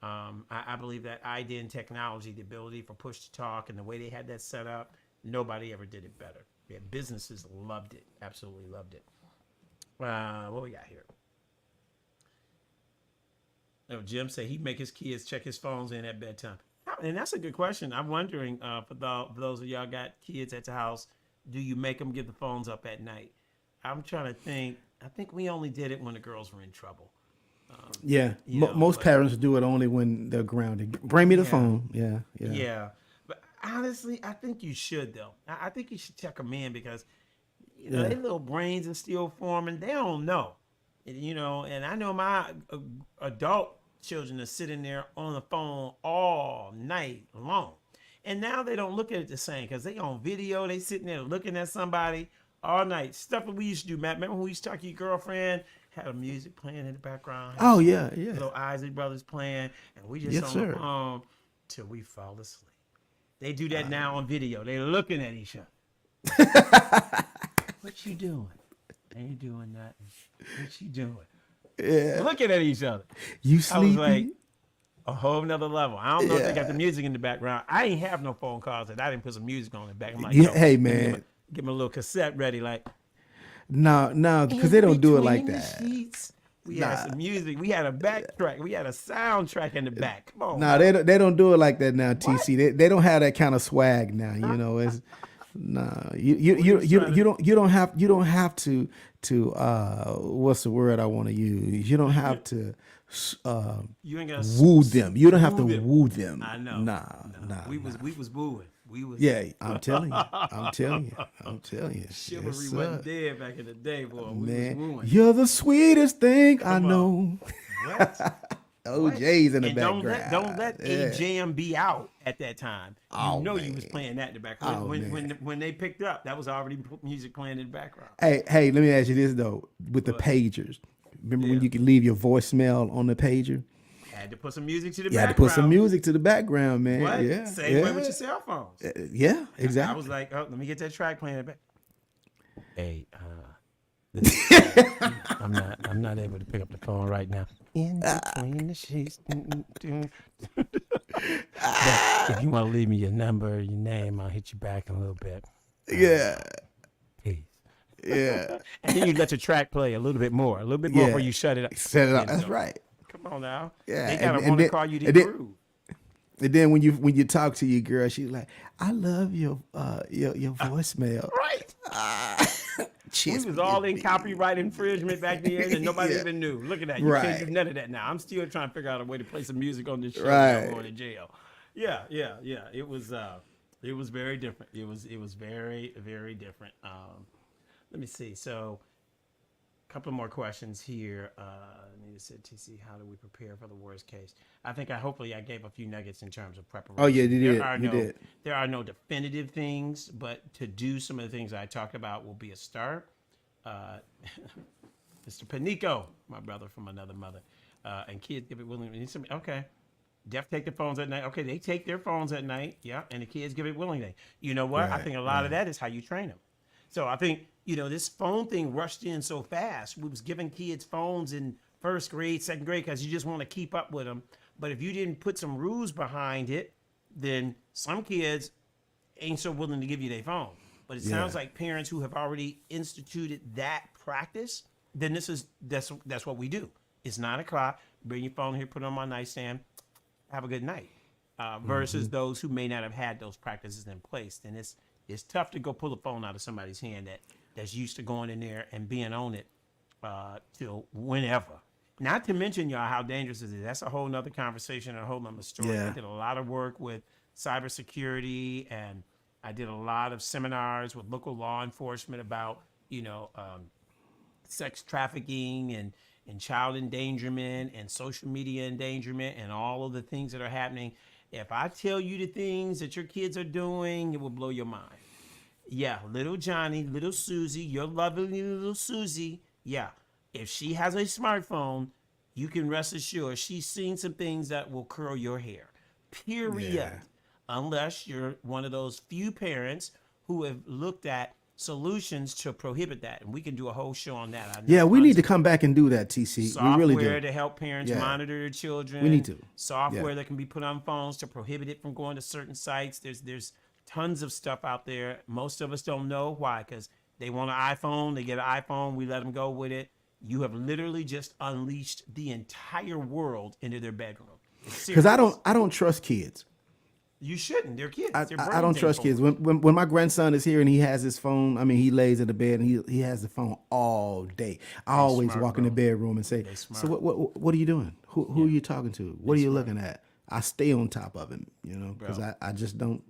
I believe that iDEN technology, the ability for push to talk and the way they had that set up, nobody ever did it better. Yeah, businesses loved it, absolutely loved it. What we got here? Oh, Jim said he'd make his kids check his phones in at bedtime. And that's a good question. I'm wondering, for those of y'all got kids at the house, do you make them give the phones up at night? I'm trying to think. I think we only did it when the girls were in trouble. Most parents do it only when they're grounded. Bring me the phone. Yeah. But honestly, I think you should, though. I think you should check them in because, their little brains are still forming. They don't know. And I know my adult children are sitting there on the phone all night long. And now they don't look at it the same because they on video. They sitting there looking at somebody all night. Stuff that we used to do, Matt. Remember when we used to talk to your girlfriend? Had a music playing in the background. Oh, yeah. Little Isley Brothers playing. And we just on the phone till we fall asleep. They do that now on video. They're looking at each other. What you doing? Ain't doing nothing. What you doing? Yeah. Looking at each other. You I was sleepy? like, a whole nother level. I don't know if they got the music in the background. I ain't have no phone calls that I didn't put some music on in the back. I'm like, hey, man. Get my little cassette ready. Like, no, because they don't do it like that. We had some music. We had a backtrack. We had a soundtrack in the back. Come on. No, they don't do it like that now, TC. They don't have that kind of swag now. It's you don't have to what's the word I want to use? You don't have to you ain't gotta woo them. You don't have to them. woo them. I know. Nah. We was wooing. We was. Yeah, I'm telling you. Chivalry Yes, wasn't dead back in the day, boy. We was man, wooing. you're the sweetest thing I know. What? OJ's in the And background. don't let AJM be out at that time. Oh, You was playing that in the background. Oh, when they picked up, that was already music playing in the background. Hey, let me ask you this though. With the pagers, remember when you could leave your voicemail on the pager? Had to put some music to the You had background. to put some music to the background, man. What? Yeah, Same way with your cell phones. Yeah, exactly. I was like, oh, let me get that track playing in the back. Hey, I'm not able to pick up the phone right now. In between the sheets. But if you want to leave me your number, your name, I'll hit you back in a little bit. Yeah. Peace. Yeah. And then you let your track play a little bit more before you shut it up. Set it up. That's right. Come on now. Yeah. They gotta want to call you the groove. And then when you talk to your girl, she's like, "I love your voicemail." Right. We was all in copyright infringement back then, and nobody even knew. Look at that. You can't do none of that now. I'm still trying to figure out a way to play some music on this show without going to jail. Yeah. It was It was very different. It was very very different. Let me see. So, a couple more questions here. Need to say, TC, how do we prepare for the worst case? I think hopefully I gave a few nuggets in terms of Oh yeah, preparation. you There did. are You no did. there are no definitive things, but to do some of the things I talked about will be a start. Uh, Mr. Panico, my brother from another mother, and kids give it willingly. Okay, deaf take their phones at night. Okay, they take their phones at night. Yeah, and the kids give it willingly. You know what? I Right. think a lot of Right. that is how you train them. So I think this phone thing rushed in so fast. We was giving kids phones in first grade, second grade because you just want to keep up with them. But if you didn't put some rules behind it, then some kids ain't so willing to give you their phone. But it Yeah. sounds like parents who have already instituted that practice, then that's what we do. It's 9 o'clock. Bring your phone here, put it on my nightstand. Have a good night. Versus those who may not have had those practices in place, then it's tough to go pull a phone out of somebody's hand that's used to going in there and being on it till whenever. Not to mention, y'all, how dangerous it is. That's a whole nother conversation, a whole nother story. I Yeah. did a lot of work with cybersecurity, and I did a lot of seminars with local law enforcement about, sex trafficking and child endangerment and social media endangerment and all of the things that are happening. If I tell you the things that your kids are doing, it will blow your mind. Yeah, little Johnny, little Susie, your lovely little Susie. Yeah, if she has a smartphone, you can rest assured she's seen some things that will curl your hair. Period. Yeah. Unless you're one of those few parents who have looked at solutions to prohibit that. And we can do a whole show on that. I know Yeah. We need tons to of come back and do that, TC. We really software do. to help parents Yeah. monitor their children. We need to. Software Yeah. that can be put on phones to prohibit it from going to certain sites. There's tons of stuff out there. Most of us don't know why, because they want an iPhone. They get an iPhone. We let them go with it. You have literally just unleashed the entire world into their bedroom. It's Because I serious. don't trust kids. You shouldn't. They're kids. Their I brains don't ain't trust formed. kids. When my grandson is here and he has his phone, I mean, he lays in the bed and he has the phone all day. I always smart, walk in the bro. bedroom and say, smart. "So what are you doing? Who are you talking to? What are you looking at?" I stay on top of him, because I just don't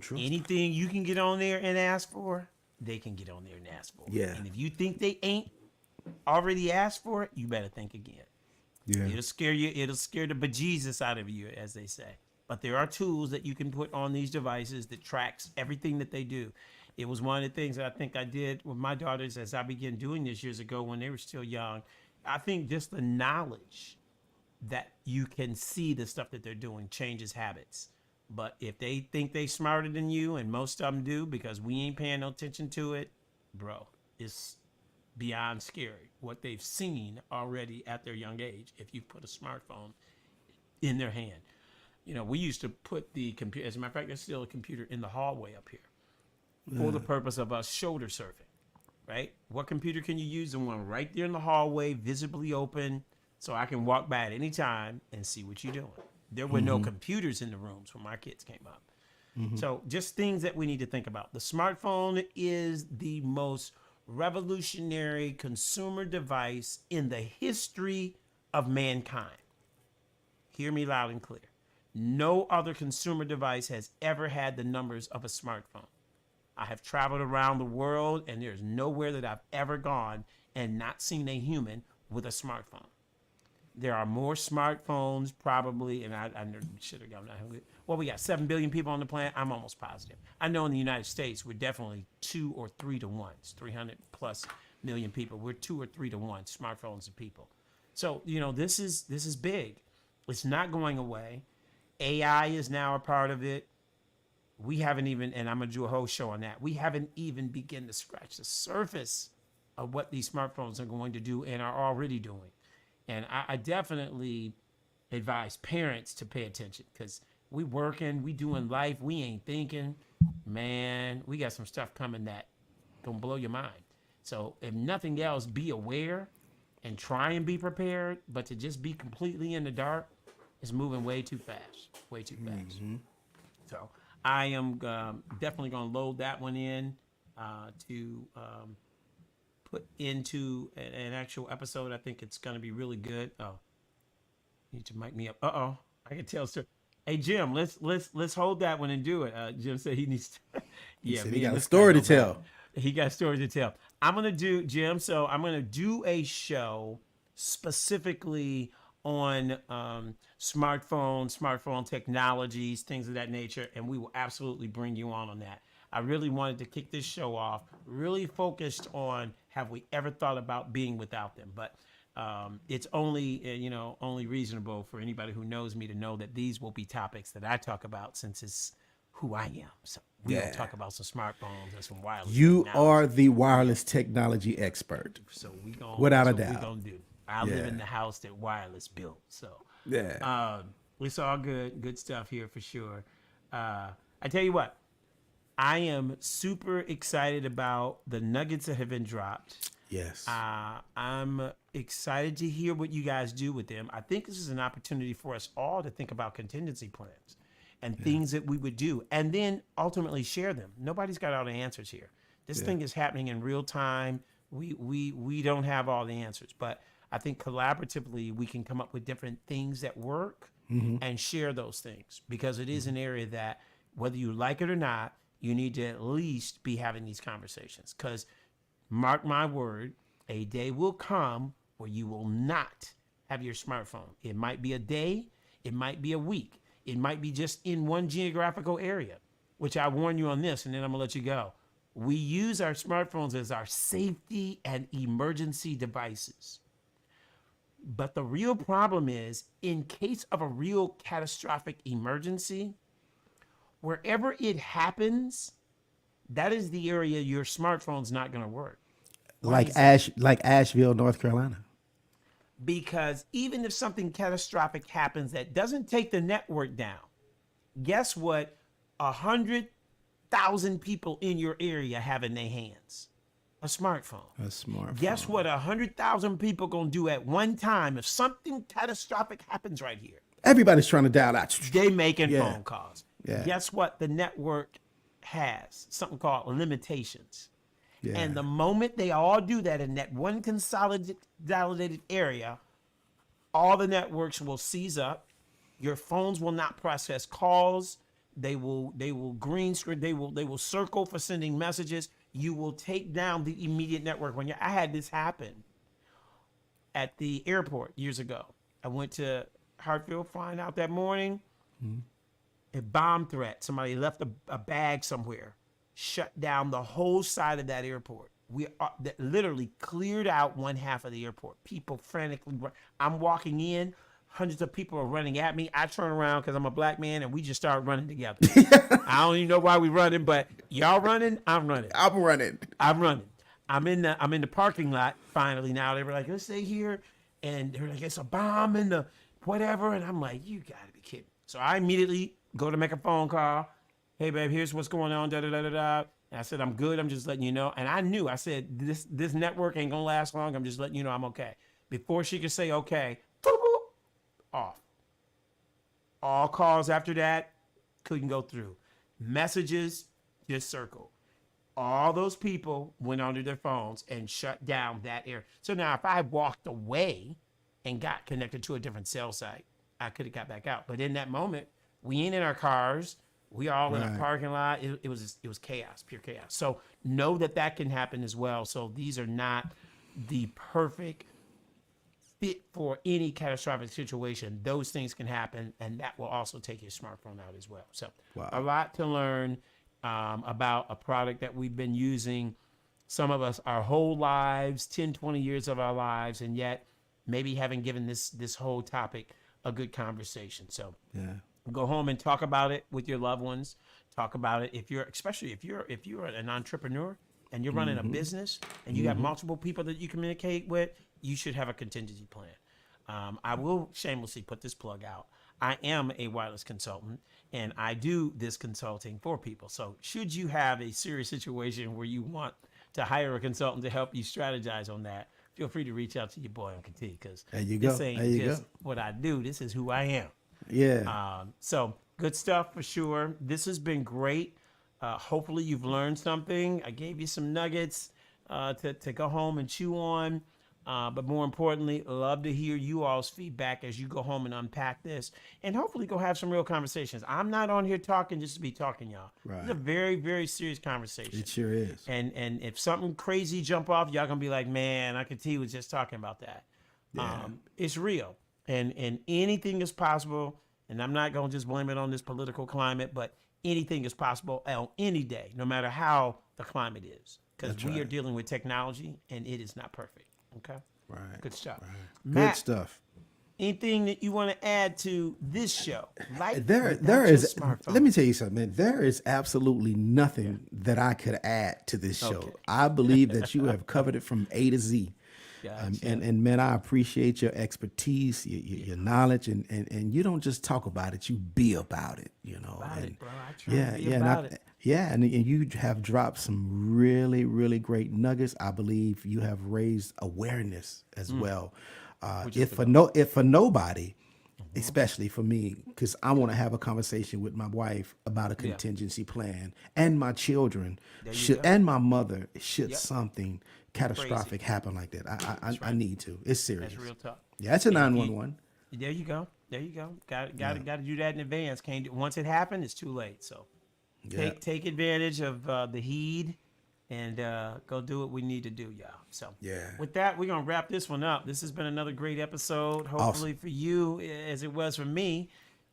trust. Anything you can get on there and ask for, they can get on there and ask for. Yeah. And if you think they ain't already asked for it, you better think again. Yeah. It'll scare you. It'll scare the bejesus out of you, as they say. But there are tools that you can put on these devices that tracks everything that they do. It was one of the things that I think I did with my daughters as I began doing this years ago when they were still young. I think just the knowledge that you can see the stuff that they're doing changes habits. But if they think they smarter than you, and most of them do because we ain't paying no attention to it, bro, it's beyond scary what they've seen already at their young age if you put a smartphone in their hand. We used to put the computer, as a matter of fact, there's still a computer in the hallway up here for the purpose of us shoulder surfing, right? What computer can you use? The one right there in the hallway, visibly open, so I can walk by at any time and see what you're doing. There were no computers in the rooms when my kids came up. So just things that we need to think about. The smartphone is the most revolutionary consumer device in the history of mankind. Hear me loud and clear. No other consumer device has ever had the numbers of a smartphone. I have traveled around the world, and there's nowhere that I've ever gone and not seen a human with a smartphone. There are more smartphones probably, and I should have gone. Well, we got 7 billion people on the planet. I'm almost positive. I know in the United States, we're definitely 2 or 3 to 1. It's 300 plus million people. We're 2 or 3 to 1 smartphones of people. So, this is big. It's not going away. AI is now a part of it. We haven't even, and I'm going to do a whole show on that. We haven't even begun to scratch the surface of what these smartphones are going to do and are already doing. And I definitely advise parents to pay attention because we working, we doing life, we ain't thinking. Man, we got some stuff coming that gonna blow your mind. So if nothing else, be aware and try and be prepared. But to just be completely in the dark is moving way too fast, way too fast. So I am definitely gonna load that one in to put into an actual episode. I think it's going to be really good. Oh, you need to mic me up. I can tell, sir. Hey Jim, let's hold that one and do it. Jim said he needs to. He Yeah, said he me and got a this guy story to go back. tell. He got stories to tell. I'm gonna do Jim. So I'm gonna do a show specifically on smartphone technologies, things of that nature, and we will absolutely bring you on that. I really wanted to kick this show off, really focused on have we ever thought about being without them, but it's only only reasonable for anybody who knows me to know that these will be topics that I talk about since it's who I am. So we will Yeah. talk about some smartphones and some wireless You are technology. the wireless technology expert, So we gon' without that's a what we doubt. gonna do. I live in Yeah. the house that wireless built. So Yeah. it's all good stuff here for sure. I tell you what, I am super excited about the nuggets that have been dropped. Yes. I'm excited to hear what you guys do with them. I think this is an opportunity for us all to think about contingency plans and things that we would do, and then ultimately share them. Nobody's got all the answers here. This thing is happening in real time. We don't have all the answers, but I think collaboratively we can come up with different things that work and share those things, because it is an area that, whether you like it or not, you need to at least be having these conversations. Because mark my word, a day will come where you will not have your smartphone. It might be a day, it might be a week, it might be just in one geographical area, which I warn you on this, and then I'm gonna let you go. We use our smartphones as our safety and emergency devices. But the real problem is, in case of a real catastrophic emergency, wherever it happens, that is the area your smartphone's not going to work. Why is that? Like Asheville, North Carolina. Because even if something catastrophic happens that doesn't take the network down, guess what? 100,000 people in your area have in their hands a smartphone. A smartphone. Guess what? 100,000 people gonna do at one time if something catastrophic happens right here. Everybody's trying to dial out. They making Yeah. phone calls. Yeah. Guess what? The network has something called limitations. Yeah. And the moment they all do that in that one consolidated area, all the networks will seize up. Your phones will not process calls. They will green screen. They will circle for sending messages. You will take down the immediate network. I had this happen at the airport years ago. I went to Hartfield flying out that morning. A bomb threat. Somebody left a bag somewhere. Shut down the whole side of that airport. That literally cleared out one half of the airport. People frantically run. I'm walking in. Hundreds of people are running at me. I turn around because I'm a black man, and we just start running together. I don't even know why we running, but y'all running, I'm running. I'm running. I'm running. I'm in the parking lot finally now. They were like, let's stay here. And they're like, it's a bomb in the whatever. And I'm like, you gotta be kidding. So I immediately go to make a phone call. Hey babe, here's what's going on, da da da da da. And I said, I'm good, I'm just letting you know. And I knew, I said, this network ain't gonna last long. I'm just letting you know I'm okay. Before she could say okay, boop, boop, off. All calls after that couldn't go through. Messages just circled. All those people went onto their phones and shut down that area. So now if I walked away and got connected to a different cell site, I could have got back out. But in that moment, we ain't in our cars. We all in a Right. parking lot. It was chaos, pure chaos. So know that can happen as well. So these are not the perfect fit for any catastrophic situation. Those things can happen, and that will also take your smartphone out as well. So Wow. a lot to learn about a product that we've been using, some of us our whole lives, 10, 20 years of our lives, and yet maybe haven't given this whole topic a good conversation. So Yeah. go home and talk about it with your loved ones. Talk about it especially if you're an entrepreneur and you're running a business and you have multiple people that you communicate with. You should have a contingency plan. I will shamelessly put this plug out. I am a wireless consultant, and I do this consulting for people. So should you have a serious situation where you want to hire a consultant to help you strategize on that, feel free to reach out to your boy Uncle T, because There you this go. ain't There you just go. what I do. This is who I am. Yeah. So good stuff for sure. This has been great. Hopefully you've learned something. I gave you some nuggets to go home and chew on. But more importantly, love to hear you all's feedback as you go home and unpack this, and hopefully go have some real conversations. I'm not on here talking just to be talking, y'all. It's a Right. very, very serious conversation. It sure is. And if something crazy jump off, y'all gonna be like, man, I could tell he was just talking about that. Yeah. It's real, and anything is possible. And I'm not gonna just blame it on this political climate, but anything is possible on any day, no matter how the climate is, because That's we are right. dealing with technology, and it is not perfect. Okay, Right. good stuff. Right. Matt, Good stuff. anything that you want to add to this show? Like There without there your is smartphone. let me tell you something, man. There is absolutely nothing that I could add to this show. Okay. I believe that you have covered it from A to Z. Gotcha. And man, I appreciate your expertise, your knowledge, and you don't just talk about it, you be about it, you know. About and it, bro. I try yeah, to be yeah, and about it. yeah, and you have dropped some really, really great nuggets. I believe you have raised awareness as well. If for nobody, especially for me, because I want to have a conversation with my wife about a contingency plan, and my children should, go. and my mother should Yep. something catastrophic happen like that. I need to. It's serious. That's real talk. Yeah, it's a And 911. There you go. There you go. Got to do that in advance. Can't do, once it happened, it's too late. So Yeah. take advantage of the heed and go do what we need to do, y'all. So Yeah. with that, we're gonna wrap this one up. This has been another great episode. Hopefully for you, as it was for me,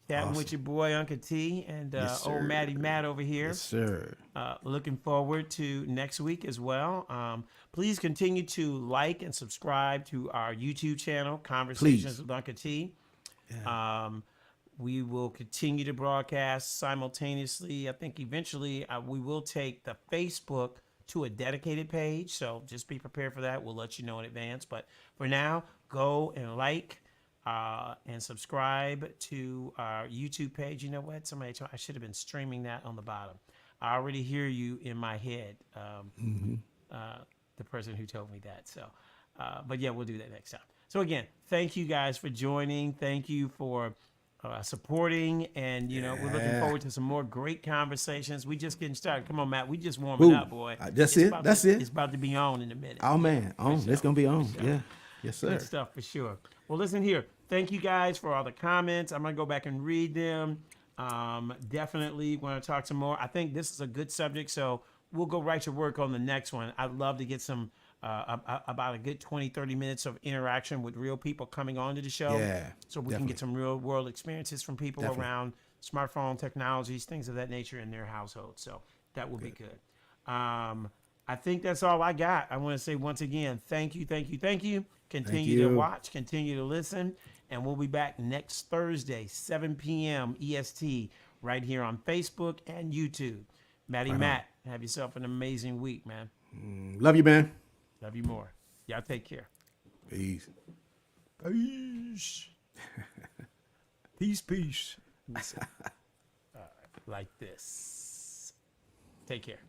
chatting with your boy Uncle T and Yes, old sir. Matty Matt over here. Yes, sir. Looking forward to next week as well. Please continue to like and subscribe to our YouTube channel, Conversations Please. with Uncle T. We will continue to broadcast simultaneously. I think eventually we will take the Facebook to a dedicated page. So just be prepared for that. We'll let you know in advance. But for now, go and like and subscribe to our YouTube page. You know what? Somebody told I should have been streaming that on the bottom. I already hear you in my head. The person who told me that. So, but yeah, we'll do that next time. So again, thank you guys for joining. Thank you for supporting, and we're looking forward to some more great conversations. We just getting started. Come on, Matt. We just warming Ooh, up, boy. that's it. That's it. It's about to be on in a minute. Oh man, on. It's gonna be on. Yeah. Yes, sir. Good stuff for sure. Well, listen here. Thank you guys for all the comments. I'm gonna go back and read them. Definitely want to talk some more. I think this is a good subject, so we'll go right to work on the next one. I'd love to get some about a good 20-30 minutes of interaction with real people coming onto the show. Yeah, So we can get some real world experiences from people around smartphone technologies, things of that nature in their household. So that will be good. I think that's all I got. I want to say once again, thank you. Continue to you. watch, continue to listen, and we'll be back next Thursday, 7 p.m. EST, right here on Facebook and YouTube. Matty Matt, have yourself an amazing week, man. Love you, man. Love you more. Y'all take care. Peace. Peace. Peace. Like this. Take care.